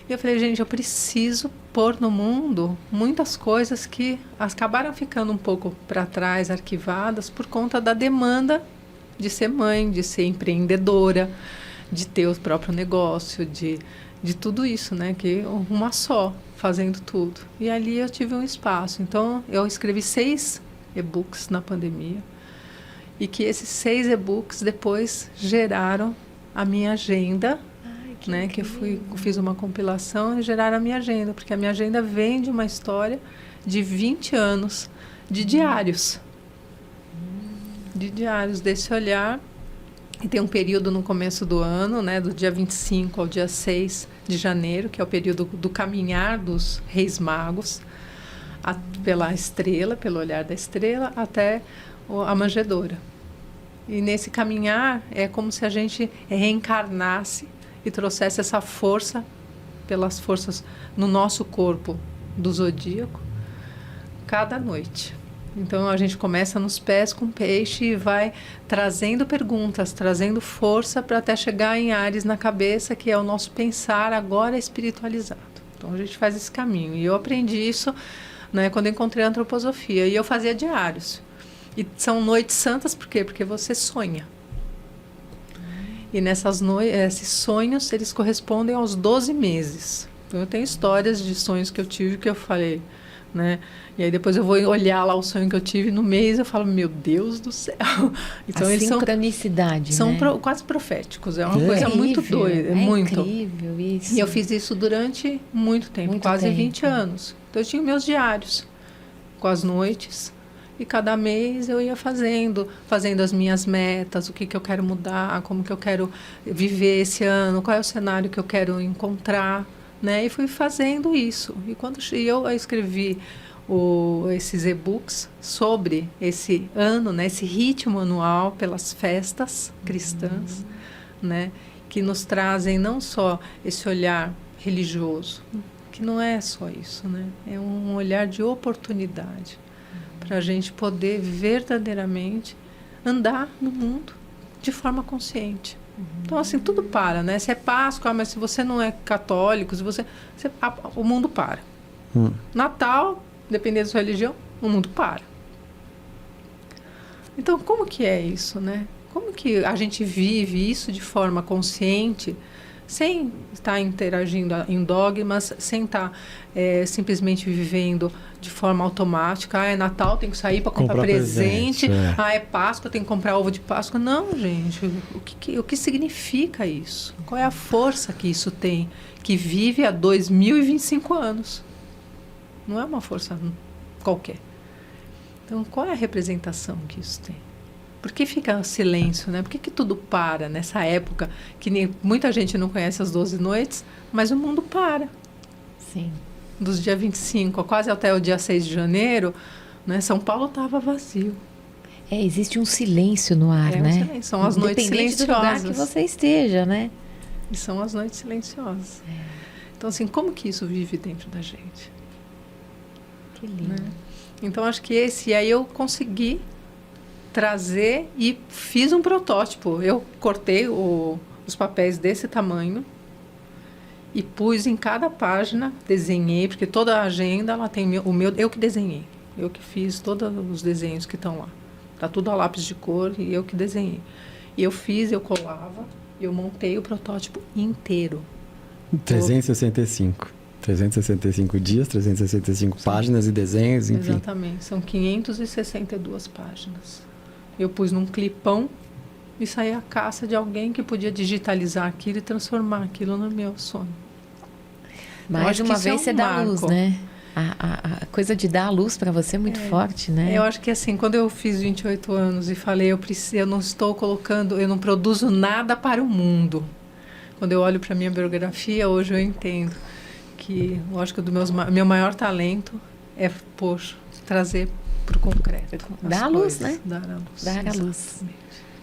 E eu falei, gente, eu preciso pôr no mundo muitas coisas que acabaram ficando um pouco para trás, arquivadas, por conta da demanda de ser mãe, de ser empreendedora, de ter o próprio negócio, de tudo isso, né? Que uma só, fazendo tudo. E ali eu tive um espaço. Então, eu escrevi 6 e-books na pandemia. E que esses 6 e-books depois geraram a minha agenda, né? Que eu fiz uma compilação e geraram a minha agenda. Porque a minha agenda vem de uma história de 20 anos de diários. De diários, desse olhar. E tem um período no começo do ano, né, do dia 25 ao dia 6 de janeiro, que é o período do caminhar dos Reis Magos. pela estrela, pelo olhar da estrela, até a manjedoura. E nesse caminhar é como se a gente reencarnasse e trouxesse essa força, pelas forças no nosso corpo do zodíaco, cada noite. Então a gente começa nos pés com peixe e vai trazendo perguntas, trazendo força para até chegar em Áries na cabeça, que é o nosso pensar agora espiritualizado. Então a gente faz esse caminho. E eu aprendi isso, né, quando eu encontrei a antroposofia. E eu fazia diários. E são noites santas, por quê? Porque você sonha. E esses sonhos, eles correspondem aos 12 meses. Então eu tenho histórias de sonhos que eu tive que eu falei, né? E aí depois eu vou olhar lá o sonho que eu tive no mês, eu falo, meu Deus do céu. Então a eles sincronicidade, são né? Quase proféticos, é uma coisa muito doida, muito. Incrível isso. E eu fiz isso durante muito tempo, quase 20 anos. Então eu tinha meus diários com as noites, e cada mês eu ia fazendo as minhas metas, o que eu quero mudar, como que eu quero viver esse ano, qual é o cenário que eu quero encontrar, né? E fui fazendo isso. E quando eu escrevi esses e-books sobre esse ano, né, esse ritmo anual pelas festas cristãs, né, que nos trazem não só esse olhar religioso, que não é só isso, né, é um olhar de oportunidade para a gente poder verdadeiramente andar no mundo de forma consciente. Então, assim, tudo para, né? Se é Páscoa, mas se você não é católico, o mundo para. Natal, dependendo da sua religião, o mundo para. Então, como que é isso, né? Como que a gente vive isso de forma consciente, sem estar interagindo em dogmas, sem estar simplesmente vivendo de forma automática? É Natal, tem que sair para comprar presente. É Páscoa, tem que comprar ovo de Páscoa. Não, gente. O que significa isso? Qual é a força que isso tem? Que vive há 2025 anos. Não é uma força qualquer. Então, qual é a representação que isso tem? Por que fica silêncio, né? Por que tudo para nessa época que muita gente não conhece as 12 noites, mas o mundo para? Sim. Dos dia 25, quase até o dia 6 de janeiro, né? São Paulo estava vazio. Existe um silêncio no ar, né? Silêncio. São as noites silenciosas. Do lugar que você esteja, né? E são as noites silenciosas. Então, assim, como que isso vive dentro da gente? Que lindo. Né? Então, acho que e aí eu consegui trazer e fiz um protótipo. Eu cortei os papéis desse tamanho e pus em cada página, desenhei, porque toda a agenda ela tem eu que desenhei. Eu que fiz todos os desenhos que estão lá. Tá tudo a lápis de cor e eu que desenhei. E eu colava, e eu montei o protótipo inteiro. 365 dias, 365 páginas e desenhos, enfim. Exatamente, são 562 páginas. Eu pus num clipão e saí à caça de alguém que podia digitalizar aquilo e transformar aquilo no meu sonho. Mais uma vez você dá luz, né? A coisa de dar a luz para você é muito forte, né? Eu acho que assim, quando eu fiz 28 anos e falei, eu não estou colocando, eu não produzo nada para o mundo. Quando eu olho para minha biografia, hoje eu entendo que eu acho que meu maior talento é, trazer para o concreto. Dar a luz, né? Dar a luz. Dar a luz.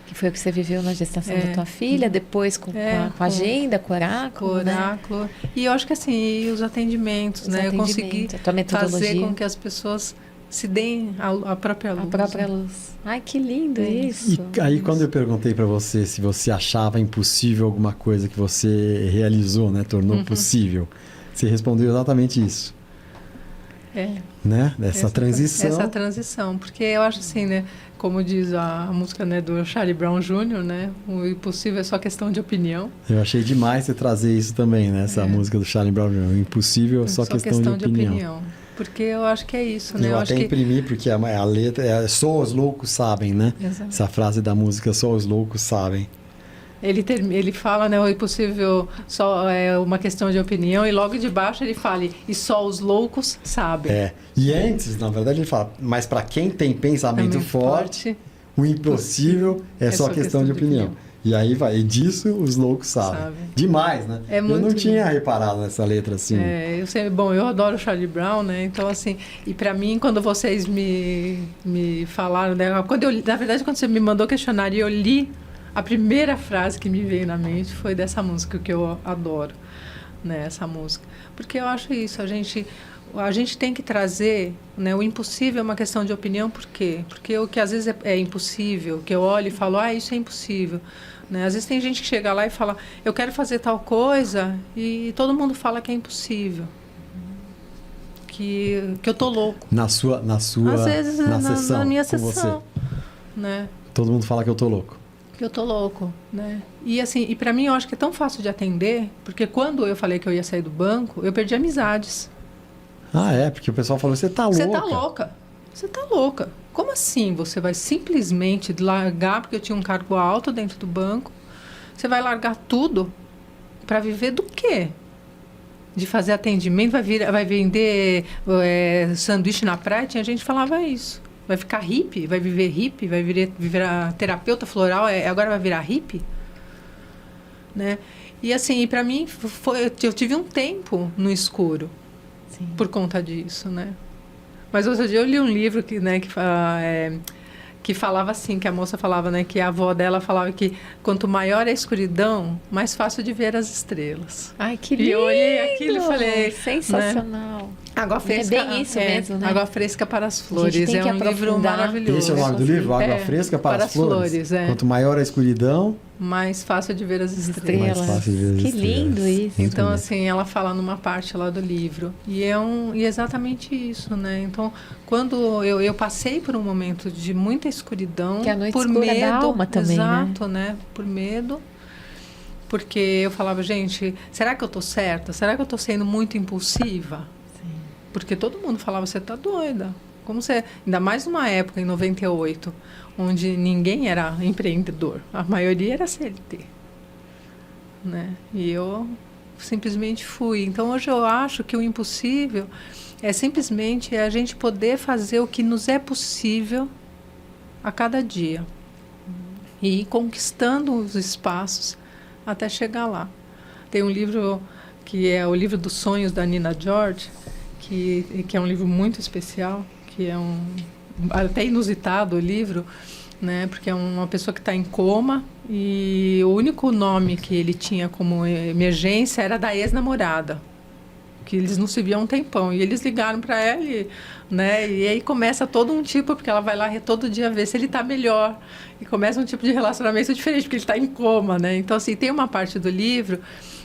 Que foi o que você viveu na gestação da tua filha, depois com a agenda, com o oráculo. Oráculo. Né? E eu acho que assim, os atendimentos, né? Eu consegui fazer com que as pessoas se deem a própria luz. A própria luz. Ai, que lindo isso. E aí, quando eu perguntei para você se você achava impossível alguma coisa que você realizou, né? Tornou possível, você respondeu exatamente isso. Né? Essa transição, porque eu acho assim, né, como diz a música, né, do Charlie Brown Jr., né, o impossível é só questão de opinião. Eu achei demais você trazer isso também, né, essa música do Charlie Brown Jr., o impossível é só questão de opinião. Porque eu acho que é isso, né? Eu até imprimi, porque a letra só os loucos sabem, né? Exato. Essa frase da música, só os loucos sabem. Ele fala, né, o impossível só é uma questão de opinião, e logo de baixo ele fala, e só os loucos sabem. E antes, na verdade, ele fala, mas para quem tem pensamento forte, o impossível é só questão de opinião. E aí vai, e disso os loucos sabem. Demais, né? É muito eu não tinha lindo. reparado nessa letra assim. Eu sei, bom, eu adoro Charlie Brown, né? Então, assim, e pra mim, quando vocês me falaram, né? Na verdade, quando você me mandou o questionário e eu li, a primeira frase que me veio na mente foi dessa música, que eu adoro, né? Essa música. Porque eu acho isso, a gente tem que trazer, né? O impossível é uma questão de opinião, por quê? Porque o que às vezes é impossível, que eu olho e falo, isso é impossível. Né? Às vezes tem gente que chega lá e fala, eu quero fazer tal coisa, e todo mundo fala que é impossível. Que eu tô louco. Às vezes, na minha sessão. Né? Todo mundo fala que eu tô louco. Que eu tô louco, né? E assim, e para mim eu acho que é tão fácil de atender, porque quando eu falei que eu ia sair do banco, eu perdi amizades. Porque o pessoal falou, você tá louca. Você tá louca. Você tá louca. Como assim você vai simplesmente largar, porque eu tinha um cargo alto dentro do banco, você vai largar tudo para viver do quê? De fazer atendimento, vai vender sanduíche na praia? Tinha gente que falava isso. Vai ficar hippie? Vai viver hippie? Vai virar terapeuta floral? Agora vai virar hippie? Né? E assim, para mim, eu tive um tempo no escuro. Sim. Por conta disso, né? Mas outro dia eu li um livro que falava assim, que a moça falava, né, que a avó dela falava que quanto maior a escuridão, mais fácil de ver as estrelas. Ai, que lindo! E eu olhei aquilo e falei... Sensacional. Né? Água fresca. É bem isso mesmo, né? Água fresca para as flores. É um livro maravilhoso. Esse é o nome do livro? Água fresca para as flores. Quanto maior a escuridão... mais fácil de ver as estrelas. Mais fácil de ver as que estrelas. Lindo isso. Então, assim, ela fala numa parte lá do livro. E é exatamente isso, né? Então, quando eu passei por um momento de muita escuridão, que a noite por escura medo, da alma também, exato, né? Por medo. Porque eu falava, gente, será que eu tô certa? Será que eu tô sendo muito impulsiva? Sim. Porque todo mundo falava, você tá doida. Como você, ainda mais numa época, em 98, onde ninguém era empreendedor. A maioria era CLT. Né? E eu simplesmente fui. Então, hoje eu acho que o impossível é simplesmente a gente poder fazer o que nos é possível a cada dia. E ir conquistando os espaços até chegar lá. Tem um livro que é o livro dos sonhos da Nina George, que é um livro muito especial, que é até inusitado o livro, né? Porque é uma pessoa que está em coma e o único nome que ele tinha como emergência era da ex-namorada, que eles não se viam há um tempão. E eles ligaram para ela, né? E aí começa todo um tipo, porque ela vai lá todo dia ver se ele está melhor. E começa um tipo de relacionamento diferente, porque ele está em coma, né? Então, assim, tem uma parte do livro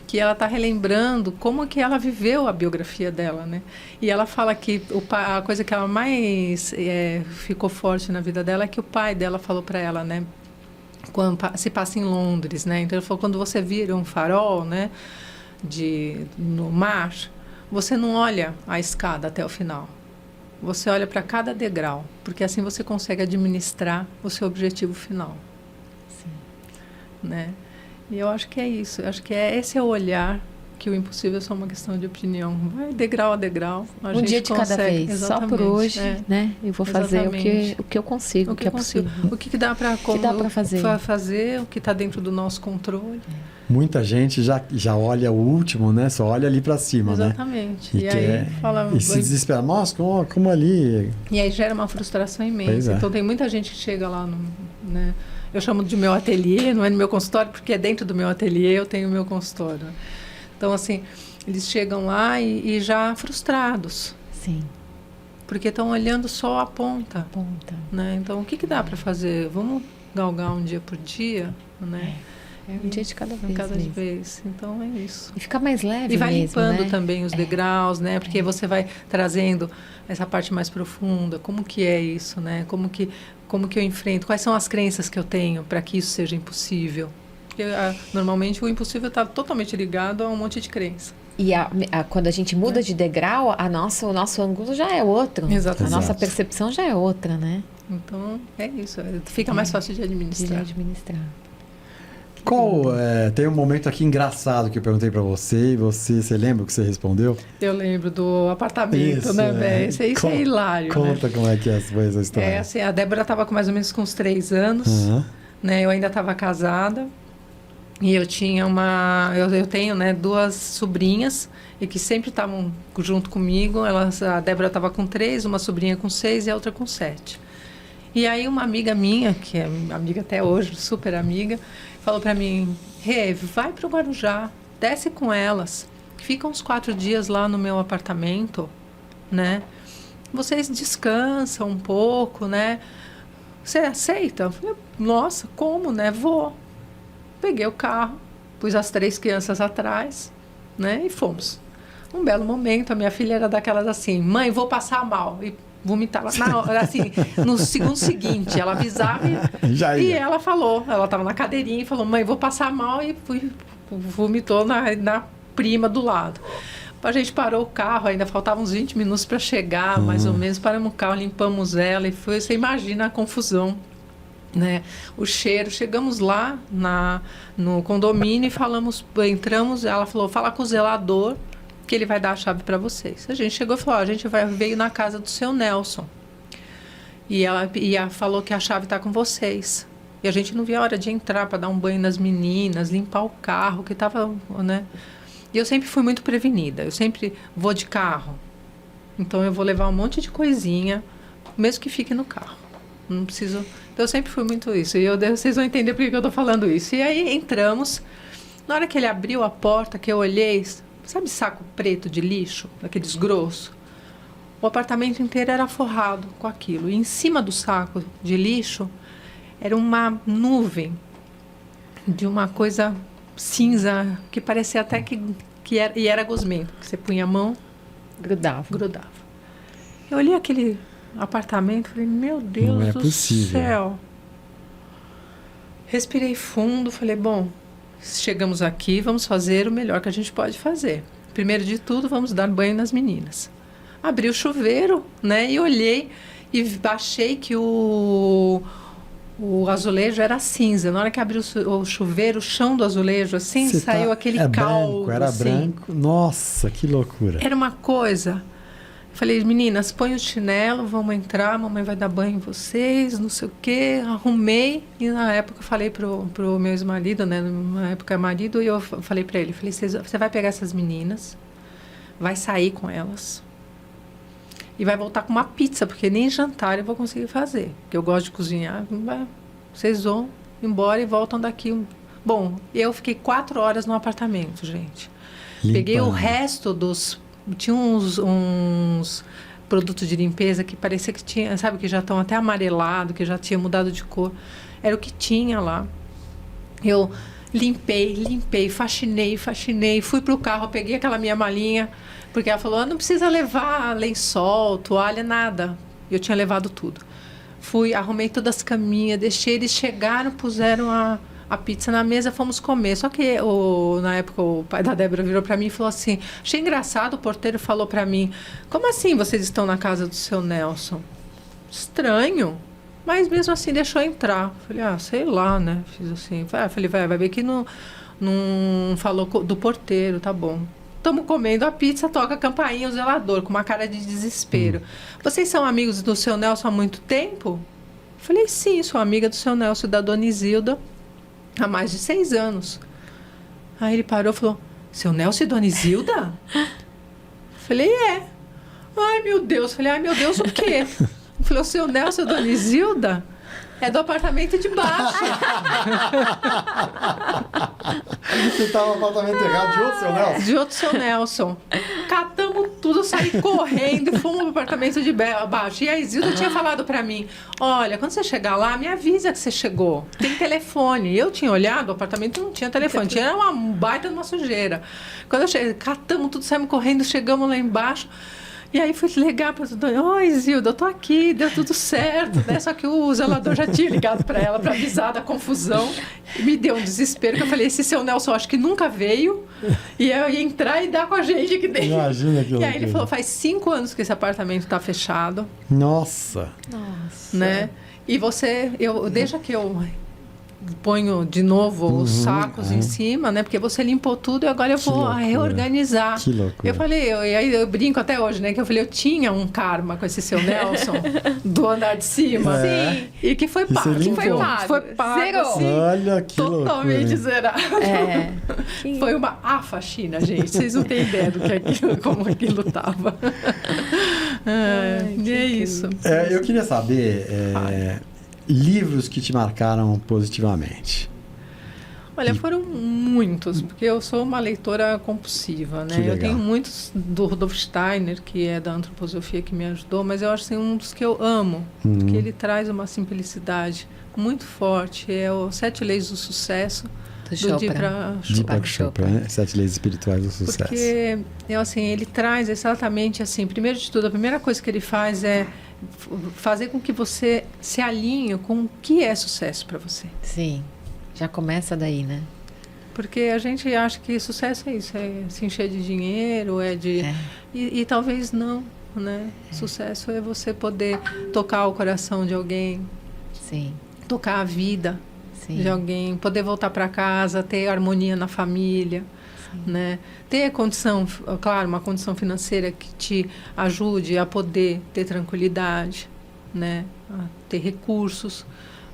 que ela está relembrando como que ela viveu a biografia dela, né? E ela fala que a coisa que ela mais ficou forte na vida dela é que o pai dela falou para ela, né? Quando se passa em Londres, né? Então ele falou, quando você vira um farol, né? No mar, você não olha a escada até o final. Você olha para cada degrau, porque assim você consegue administrar o seu objetivo final. Sim. Né? E eu acho que é isso. Eu acho que esse é o olhar, que o impossível é só uma questão de opinião. Vai degrau a degrau. Um dia de cada vez. Exatamente. Só por hoje, né? Eu vou fazer o que eu consigo, o que é possível. O que dá para fazer, o que está dentro do nosso controle. Muita gente já olha o último, né? Só olha ali para cima, exatamente. Né? E aí e se desespera. Nossa, como ali... E aí gera uma frustração imensa. Então tem muita gente que chega lá, né? Eu chamo de meu ateliê, não é no meu consultório, porque é dentro do meu ateliê, eu tenho o meu consultório. Então, assim, eles chegam lá e já frustrados. Sim. Porque estão olhando só a ponta. Né? Então, o que dá para fazer? Vamos galgar um dia por dia, né? Um dia de cada vez. Então, é isso. E fica mais leve E vai mesmo, limpando né? também os degraus, né? Porque você vai trazendo essa parte mais profunda. Como que é isso, né? Como que eu enfrento? Quais são as crenças que eu tenho para que isso seja impossível? Porque, normalmente, o impossível está totalmente ligado a um monte de crença. E quando a gente muda de degrau, o nosso ângulo já é outro. Exatamente. A nossa percepção já é outra, né? Então, é isso. Fica mais fácil de administrar. Tem um momento aqui engraçado que eu perguntei para você e você lembra o que você respondeu? Eu lembro do apartamento, isso, né, velho? Isso é hilário. Conta, né? Como é que foi essa história. Assim, a Débora estava com mais ou menos com uns 3 anos, né? Eu ainda estava casada E eu tinha eu tenho, né, 2 sobrinhas e que sempre estavam junto comigo. A Débora estava com 3, uma sobrinha com 6 e a outra com 7. E aí uma amiga minha, que é amiga até hoje, super amiga, falou para mim: Rê, vai pro Guarujá, desce com elas, fica uns 4 dias lá no meu apartamento, né? Vocês descansam um pouco, né? Você aceita? Eu falei, nossa, como, né? Vou. Peguei o carro, pus as 3 crianças atrás, né? E fomos. Um belo momento, a minha filha era daquelas assim: mãe, vou passar mal. E vomitava na hora, assim, no segundo seguinte. Ela avisava e ela falou. Ela estava na cadeirinha e falou: mãe, vou passar mal. E vomitou na prima do lado. A gente parou o carro, ainda faltavam uns 20 minutos para chegar, mais ou menos. Paramos o carro, limpamos ela e foi. Você imagina a confusão, né? O cheiro. Chegamos lá no condomínio e entramos. Ela falou: fala com o zelador que ele vai dar a chave para vocês. A gente chegou e falou: a gente veio na casa do seu Nelson. E ela falou que a chave está com vocês. E a gente não via a hora de entrar para dar um banho nas meninas, limpar o carro, que estava, né? E eu sempre fui muito prevenida. Eu sempre vou de carro. Então eu vou levar um monte de coisinha, mesmo que fique no carro. Não preciso. Então eu sempre fui muito isso. E vocês vão entender por que eu estou falando isso. E aí entramos. Na hora que ele abriu a porta, que eu olhei, sabe saco preto de lixo, aqueles grossos? O apartamento inteiro era forrado com aquilo. E em cima do saco de lixo era uma nuvem de uma coisa cinza que parecia até que era, e era gosmento, que você punha a mão, grudava. Eu olhei aquele apartamento e falei: meu Deus do céu. Respirei fundo, falei: bom, chegamos aqui, vamos fazer o melhor que a gente pode fazer. Primeiro de tudo, vamos dar banho nas meninas. Abri o chuveiro, né, e olhei e achei que o azulejo era cinza. Na hora que abriu o chuveiro, o chão do azulejo, assim, saiu aquele caldo. Branco, era assim. Branco. Nossa, que loucura. Era uma coisa. Falei: meninas, põe o chinelo, vamos entrar, a mamãe vai dar banho em vocês, não sei o quê. Arrumei. E na época eu falei pro meu ex-marido, né, na época marido, e eu falei para ele, falei: você vai pegar essas meninas, vai sair com elas e vai voltar com uma pizza, porque nem jantar eu vou conseguir fazer, porque eu gosto de cozinhar. Vocês vão embora e voltam daqui. Bom, eu fiquei 4 horas no apartamento, gente. Peguei o resto dos... Tinha uns produtos de limpeza que parecia que tinha, sabe, que já estão até amarelado, que já tinha mudado de cor. Era o que tinha lá. Eu limpei, faxinei, fui pro carro, peguei aquela minha malinha, porque ela falou: não precisa levar lençol, toalha, nada. Eu tinha levado tudo. Fui, arrumei todas as caminhas, deixei, eles chegaram, puseram a pizza na mesa, fomos comer. Só que na época o pai da Débora virou para mim e falou assim: achei engraçado, o porteiro falou para mim: como assim vocês estão na casa do seu Nelson? Estranho. Mas mesmo assim deixou entrar. Falei: sei lá, né? Fiz assim. Falei: vai ver que não falou do porteiro, tá bom. Estamos comendo a pizza, toca a campainha, o zelador, com uma cara de desespero. Vocês são amigos do seu Nelson há muito tempo? Falei: sim, sou amiga do seu Nelson e da dona Isilda há mais de 6 anos. Aí ele parou e falou: seu Nelson e dona Isilda? Falei: é. Ai, meu Deus. Falei: ai, meu Deus, o quê? Falei: o seu Nelson e a dona Isilda é do apartamento de baixo. Você estava no apartamento errado de outro seu Nelson? De outro seu Nelson. Catamos tudo, saí correndo e fomos pro apartamento de baixo. E a Isilda tinha falado pra mim: olha, quando você chegar lá, me avisa que você chegou. Tem telefone. Eu tinha olhado, o apartamento não tinha telefone. Tinha uma baita de uma sujeira. Quando eu cheguei, catamos tudo, saímos correndo, chegamos lá embaixo. E aí fui ligar para a oi, Zilda, eu tô aqui, deu tudo certo, né? Só que o zelador já tinha ligado para ela para avisar da confusão. E me deu um desespero, que eu falei: esse seu Nelson acho que nunca veio, e eu ia entrar e dar com a gente que dentro. Imagina aquilo. E aí ele falou: faz 5 anos que esse apartamento está fechado. Nossa! Né? E você, desde que eu ponho de novo os sacos em cima, né? Porque você limpou tudo e agora eu vou reorganizar. Que loucura. Eu falei, e aí eu brinco até hoje, né? Que eu falei, eu tinha um karma com esse seu Nelson do andar de cima. Sim. E que foi pago. Foi pago. Zerou. Assim, Olha que totalmente loucura. zerado. Foi uma faxina, gente. Vocês não têm ideia do que aquilo, como aquilo tava. E é isso. Eu queria saber livros que te marcaram positivamente. Olha, foram muitos, porque eu sou uma leitora compulsiva, né? Eu tenho muitos do Rudolf Steiner, que é da antroposofia, que me ajudou, mas eu acho que um dos que eu amo, que ele traz uma simplicidade muito forte, é o 7 Leis do Sucesso, do Deepak Chopra, né? 7 Leis Espirituais do Sucesso. Porque, assim, ele traz exatamente assim, primeiro de tudo, a primeira coisa que ele faz é fazer com que você se alinhe com o que é sucesso para você. Sim. Já começa daí, né? Porque a gente acha que sucesso é isso, é se encher de dinheiro, E talvez não, né? Sucesso é você poder tocar o coração de alguém. Sim. Tocar a vida de alguém, poder voltar para casa, ter harmonia na família, né? Ter condição, claro, uma condição financeira que te ajude a poder ter tranquilidade, né? A ter recursos.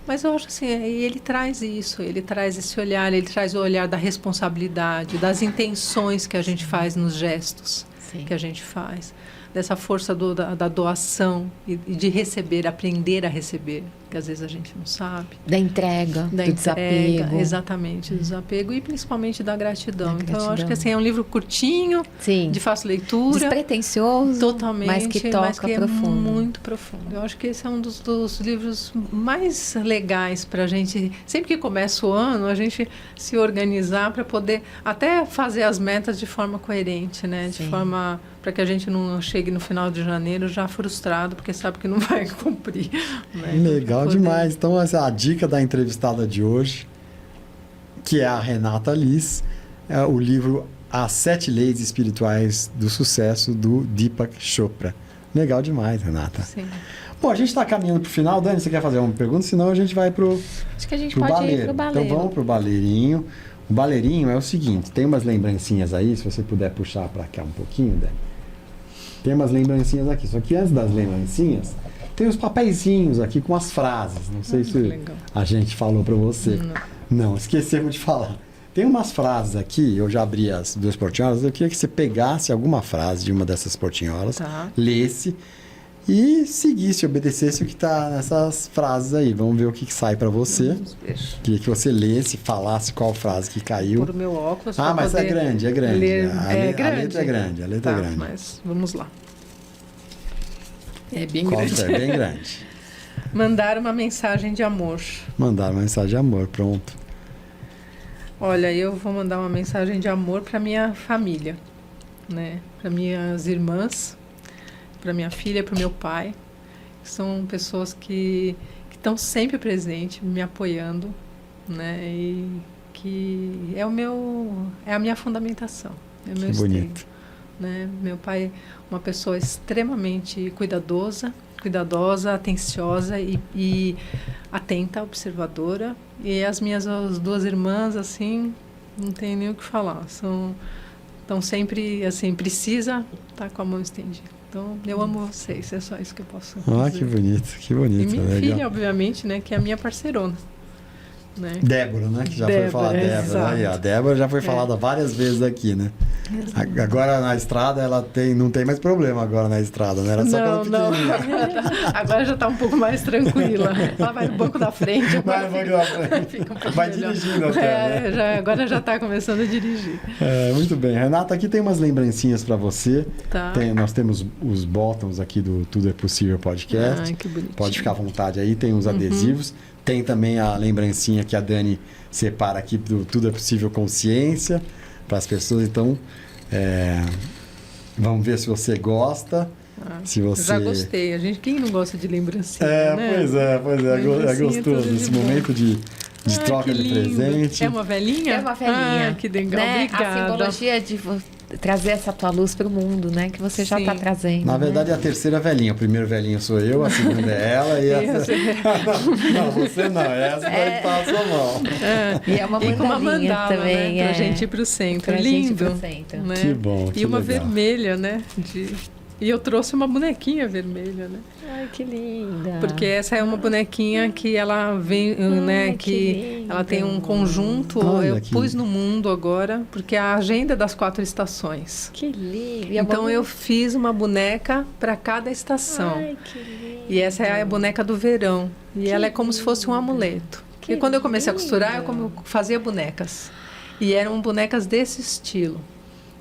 Mas eu acho assim, ele traz isso, ele traz esse olhar, ele traz o olhar da responsabilidade, das intenções que a gente faz nos gestos que a gente faz, dessa força da doação e de receber, aprender a receber, que às vezes a gente não sabe. Da entrega, do desapego. Exatamente, do desapego e principalmente da gratidão. Então, eu acho que assim, é um livro curtinho, de fácil leitura. Despretensioso, totalmente, mas que toca profundo. É muito profundo. Eu acho que esse é um dos livros mais legais para a gente, sempre que começa o ano, a gente se organizar para poder até fazer as metas de forma coerente, né? De forma para que a gente não chegue no final de janeiro já frustrado, porque sabe que não vai cumprir. Né? Legal demais. Então, essa é a dica da entrevistada de hoje, que é a Renata Liz, é o livro As 7 Leis Espirituais do Sucesso, do Deepak Chopra. Legal demais, Renata. Sim. Bom, a gente está caminhando para o final. Dani, você quer fazer uma pergunta? Senão a gente vai para o Acho que a gente pode ir para o baleiro. Então, vamos para o baleirinho. O baleirinho é o seguinte, tem umas lembrancinhas aí, se você puder puxar para cá um pouquinho, Dani. Tem umas lembrancinhas aqui. Só que antes das lembrancinhas, tem os papeizinhos aqui com as frases. Não sei se a gente falou para você. Não, esquecemos de falar. Tem umas frases aqui, eu já abri as 2 portinholas, eu queria que você pegasse alguma frase de uma dessas portinholas, lesse e seguisse, obedecesse o que está nessas frases aí. Vamos ver o que sai para você. Queria que você lesse, falasse qual frase que caiu. Por meu óculos. Mas é grande. Ler, a letra é grande. A letra é grande. Mas vamos lá. É bem grande. grande. É bem grande. Mandar uma mensagem de amor. Mandar uma mensagem de amor, pronto. Olha, eu vou mandar uma mensagem de amor para minha família, né? Para minhas irmãs, para minha filha, para o meu pai, que são pessoas que estão sempre presentes, me apoiando, né? E que é a minha fundamentação, é o meu esteio, bonito. Né? Meu pai, uma pessoa extremamente cuidadosa, atenciosa e atenta, observadora. E as 2 irmãs, assim, não tem nem o que falar. Estão sempre, assim, precisa estar com a mão estendida. Então, eu amo vocês, é só isso que eu posso dizer. Que bonito, que bonito. E minha filha, obviamente, né, que é a minha parceirona. Né? Débora, né? Que já foi falada. Débora. A Débora já foi falada várias vezes aqui, né? Agora na estrada ela não tem mais problema agora na estrada, né? Era só não. Agora já está um pouco mais tranquila. Ela vai no banco da frente. Vai no banco da frente. Fica um pouco vai melhor. dirigindo até, né? Agora já está começando a dirigir. Muito bem. Renata, aqui tem umas lembrancinhas para você. Tá. Nós temos os botões aqui do Tudo é Possível Podcast. Que bonitinho. Pode ficar à vontade aí, tem os adesivos. Tem também a lembrancinha que a Dani separa aqui do Tudo é Possível Consciência para as pessoas. Então, vamos ver se você gosta. Se você... Já gostei. Quem não gosta de lembrancinha, né? Pois é. É gostoso esse momento de de troca de presente. É uma velhinha? É uma velhinha. Que legal, né? obrigada. A simbologia de trazer essa tua luz para o mundo, né? Que você já está trazendo. Na verdade, né? é a terceira velhinha. O primeiro velhinho sou eu, a segunda é ela e essa... não, você não. Essa daí passa a mão. E é uma mandalinha com uma mandala, também. Né? Pra gente ir pro centro. Pra Lindo. gente ir pro centro. Né? Que bom, que E uma legal. vermelha, né? E eu trouxe uma bonequinha vermelha, né? Ai, que linda. Porque essa é uma bonequinha que ela vem, né? Que ela tem um conjunto. Olha eu que pus no mundo agora, porque é a agenda das 4 estações. Que lindo. Então eu fiz uma boneca para cada estação. Ai, que lindo. E essa é a boneca do verão. E ela é como se fosse um amuleto. E quando eu comecei a costurar, eu fazia bonecas. E eram bonecas desse estilo,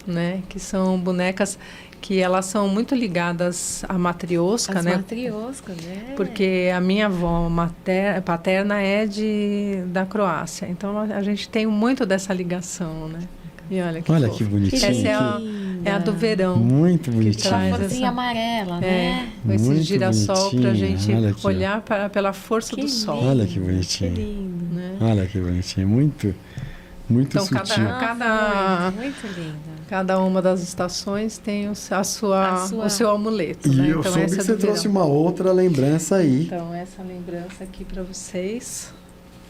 né? Que são bonecas que elas são muito ligadas à matriosca, né? Matriosca, né? Porque a minha avó paterna é da Croácia. Então a gente tem muito dessa ligação, né? E olha que bonitinho. Essa é a do verão. Muito bonitinho. Uma florzinha amarela, né? Com esse Muito girassol para a gente olhar pela força do sol. Olha que bonitinho. Que lindo, né? Olha que bonitinho. Muito então, sutil. Muito linda. Cada uma das estações tem o seu amuleto. E né? eu então, soube que você trouxe uma outra lembrança aí. Então, essa lembrança aqui para vocês.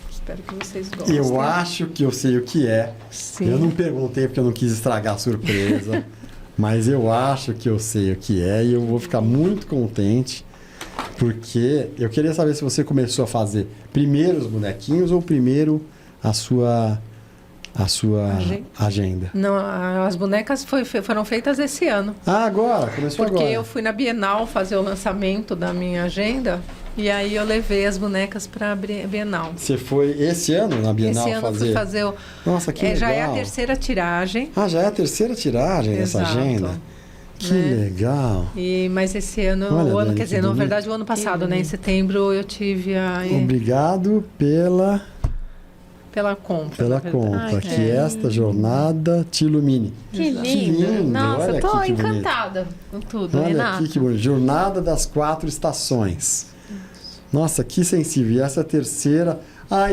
Espero que vocês gostem. Eu acho que eu sei o que é. Sim. Eu não perguntei porque eu não quis estragar a surpresa. Mas eu acho que eu sei o que é e eu vou ficar muito contente. Porque eu queria saber se você começou a fazer primeiro os bonequinhos ou primeiro a sua agenda. Não, as bonecas foram feitas esse ano. Ah, agora? Começou Porque agora. eu fui na Bienal fazer o lançamento da minha agenda e aí eu levei as bonecas para a Bienal. Você foi esse ano na Bienal fazer? Esse ano eu fui fazer o... Nossa, que legal. Já é a terceira tiragem. Ah, já é a terceira tiragem dessa agenda? Que legal. Mas esse ano, Dani, quer dizer, na verdade o ano passado, né? Em setembro eu tive a... Obrigado pela compra. Pela compra. Que esta jornada te ilumine. Que lindo. Nossa, eu tô encantada com tudo, Olha Renata. aqui que bonito. Jornada das 4 estações. Nossa, que sensível. E essa é a terceira.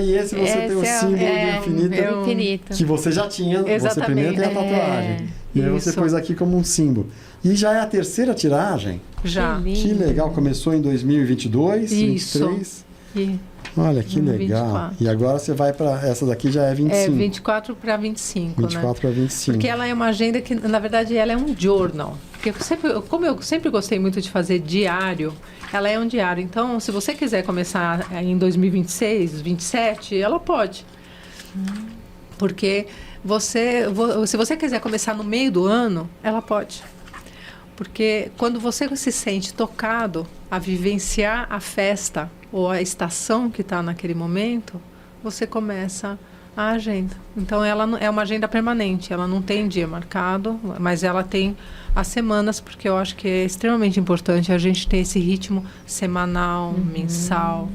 E esse você tem o símbolo do infinito. Que você já tinha. Exatamente. Você primeiro tem a tatuagem. E aí você pôs aqui como um símbolo. E já é a terceira tiragem? Já. Que legal. Começou em 2022, Isso. 23. Olha, que legal. 24. E agora você vai para... Essa daqui já é 25. É 24 para 25, 24 para 25. Porque ela é uma agenda que, na verdade, ela é um journal. Porque como eu sempre gostei muito de fazer diário, ela é um diário. Então, se você quiser começar em 2026, 27, ela pode. Porque se você quiser começar no meio do ano, ela pode. Porque quando você se sente tocado a vivenciar a festa ou a estação que está naquele momento, você começa a agenda. Então, ela é uma agenda permanente, ela não tem dia marcado, mas ela tem as semanas, porque eu acho que é extremamente importante a gente ter esse ritmo semanal, mensal,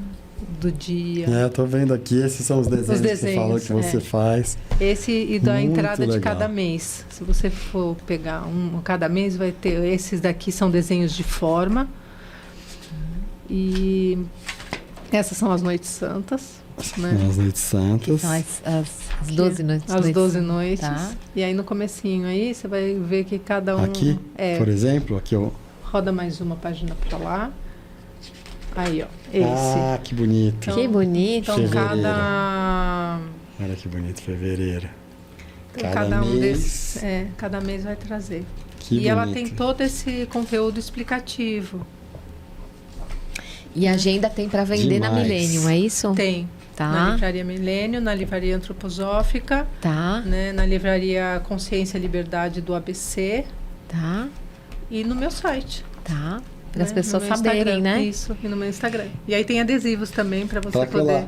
do dia. Tô vendo aqui, esses são os desenhos que você falou que você faz. Esse e da Muito entrada legal. de cada mês. Se você for pegar cada mês, vai ter... Esses daqui são desenhos de forma. E essas são as noites santas. Né? As noites santas. São as 12 noites. As 12 noites. Tá. E aí no comecinho aí, você vai ver que cada um... Aqui, por exemplo, aqui eu... Roda mais uma página para lá. Aí, ó. Ah, que bonito. Que bonito. Então, Olha que bonito, fevereiro. Então, cada um desses... cada mês vai trazer. Que bonito. Ela tem todo esse conteúdo explicativo. E a agenda tem para vender na Millennium, é isso? Tem. Tá. Na Livraria Millennium, na Livraria Antroposófica. Tá. Né, na Livraria Consciência e Liberdade do ABC. Tá. E no meu site. Tá. Para as pessoas saberem, né? Isso, e no meu Instagram. E aí tem adesivos também para você poder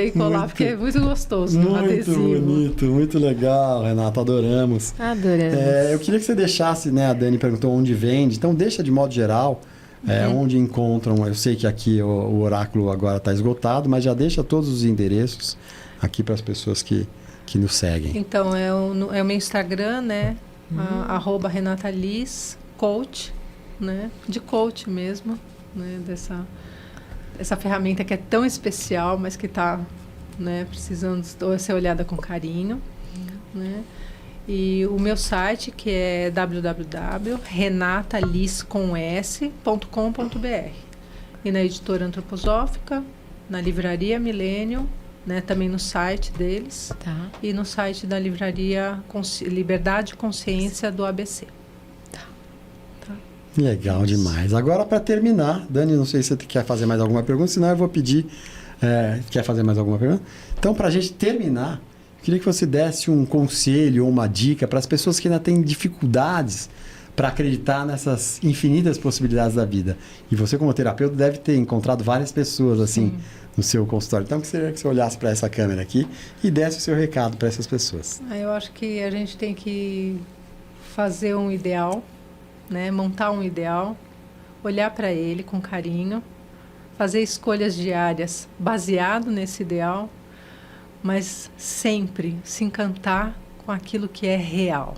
ir colar, porque é muito gostoso. Muito adesivo. bonito, muito legal, Renata, adoramos. Adoramos. Eu queria que você deixasse, né, a Dani perguntou onde vende, então deixa de modo geral, onde encontram, eu sei que aqui o oráculo agora está esgotado, mas já deixa todos os endereços aqui para as pessoas que nos seguem. Então, é o meu Instagram, né, @RenataLiz, coach, né, de coach mesmo, né, essa ferramenta que é tão especial, mas que está, né, precisando ser olhada com carinho, né? E o meu site, que é www.renataliscomS.com.br. E na Editora Antroposófica, na Livraria Milênio, né, também no site deles. Tá. E no site da Livraria Liberdade e Consciência do ABC. Legal demais. Agora, para terminar, Dani, não sei se você quer fazer mais alguma pergunta, senão eu vou pedir... quer fazer mais alguma pergunta? Então, para a gente terminar, eu queria que você desse um conselho ou uma dica para as pessoas que ainda têm dificuldades para acreditar nessas infinitas possibilidades da vida. E você, como terapeuta, deve ter encontrado várias pessoas assim no seu consultório. Então, eu queria que você olhasse para essa câmera aqui e desse o seu recado para essas pessoas. Eu acho que a gente tem que fazer um ideal, né? Montar um ideal, olhar para ele com carinho, fazer escolhas diárias baseado nesse ideal, mas sempre se encantar com aquilo que é real,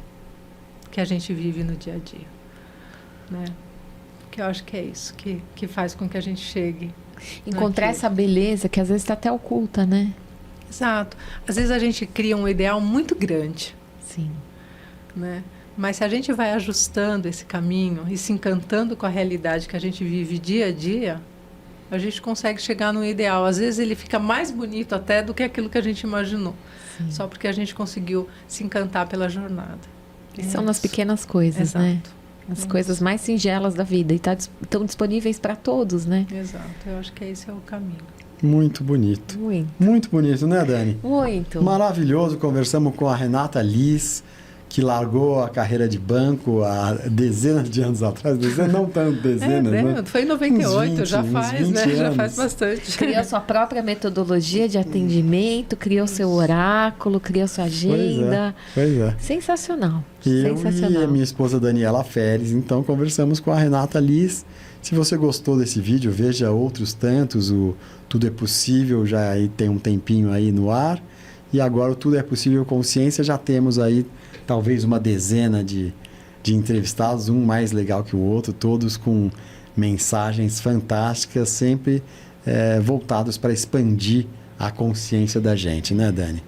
que a gente vive no dia a dia, né? Que eu acho que é isso que faz com que a gente chegue. Encontrar essa beleza que às vezes está até oculta, né? Exato. Às vezes a gente cria um ideal muito grande. Sim. Né? Mas se a gente vai ajustando esse caminho e se encantando com a realidade que a gente vive dia a dia, a gente consegue chegar no ideal. Às vezes ele fica mais bonito até do que aquilo que a gente imaginou. Sim. Só porque a gente conseguiu se encantar pela jornada. E são nas pequenas coisas, exato, né? As coisas mais singelas da vida. E estão disponíveis para todos, né? Exato. Eu acho que esse é o caminho. Muito bonito. Muito bonito, né, Dani? Muito. Maravilhoso. Conversamos com a Renata Liz, que largou a carreira de banco há dezenas de anos atrás. Dezenas, não tanto dezenas, né? Foi em 98, 20, já faz, né? Anos. Já faz bastante. Criou sua própria metodologia de atendimento, criou seu oráculo, criou sua agenda. Pois é. Sensacional. Eu e a minha esposa Daniela Feres, então conversamos com a Renata Liz. Se você gostou desse vídeo, veja outros tantos. O Tudo é Possível já aí tem um tempinho aí no ar. E agora o Tudo é Possível Consciência, já temos aí talvez uma dezena de entrevistados, um mais legal que o outro, todos com mensagens fantásticas, sempre voltados para expandir a consciência da gente, né, Dani?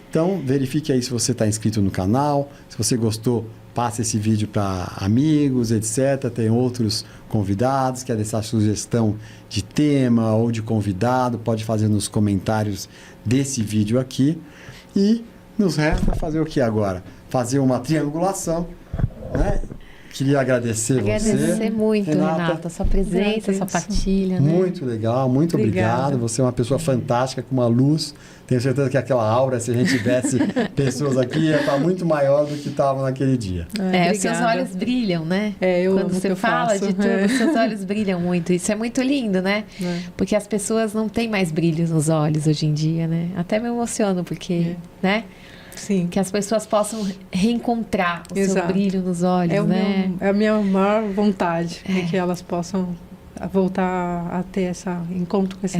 Então, verifique aí se você está inscrito no canal, se você gostou, passe esse vídeo para amigos, etc. Tem outros convidados, quer deixar sugestão de tema ou de convidado, pode fazer nos comentários desse vídeo aqui. E nos resta fazer o que agora? Fazer uma triangulação, né? Queria agradecer você. Muito, Renata, sua presença, sua partilha. Né? Muito legal, muito obrigado. Você é uma pessoa fantástica, com uma luz. Tenho certeza que aquela aura, se a gente tivesse pessoas aqui, ia estar muito maior do que estava naquele dia. Os seus olhos brilham, né? Quando você fala de tudo, os seus olhos brilham muito. Isso é muito lindo, né? Porque as pessoas não têm mais brilho nos olhos hoje em dia, né? Até me emociono, porque, né? Sim. Que as pessoas possam reencontrar o seu brilho nos olhos, né? É a minha maior vontade, que elas possam voltar a ter esse encontro com essa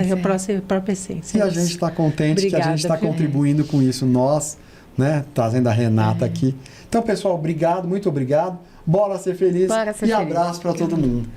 própria essência. E a gente está contente que a gente está contribuindo com isso. Nós, né, trazendo a Renata aqui. Então, pessoal, obrigado, muito obrigado. Bora ser feliz. Bora ser feliz. Abraço para todo mundo.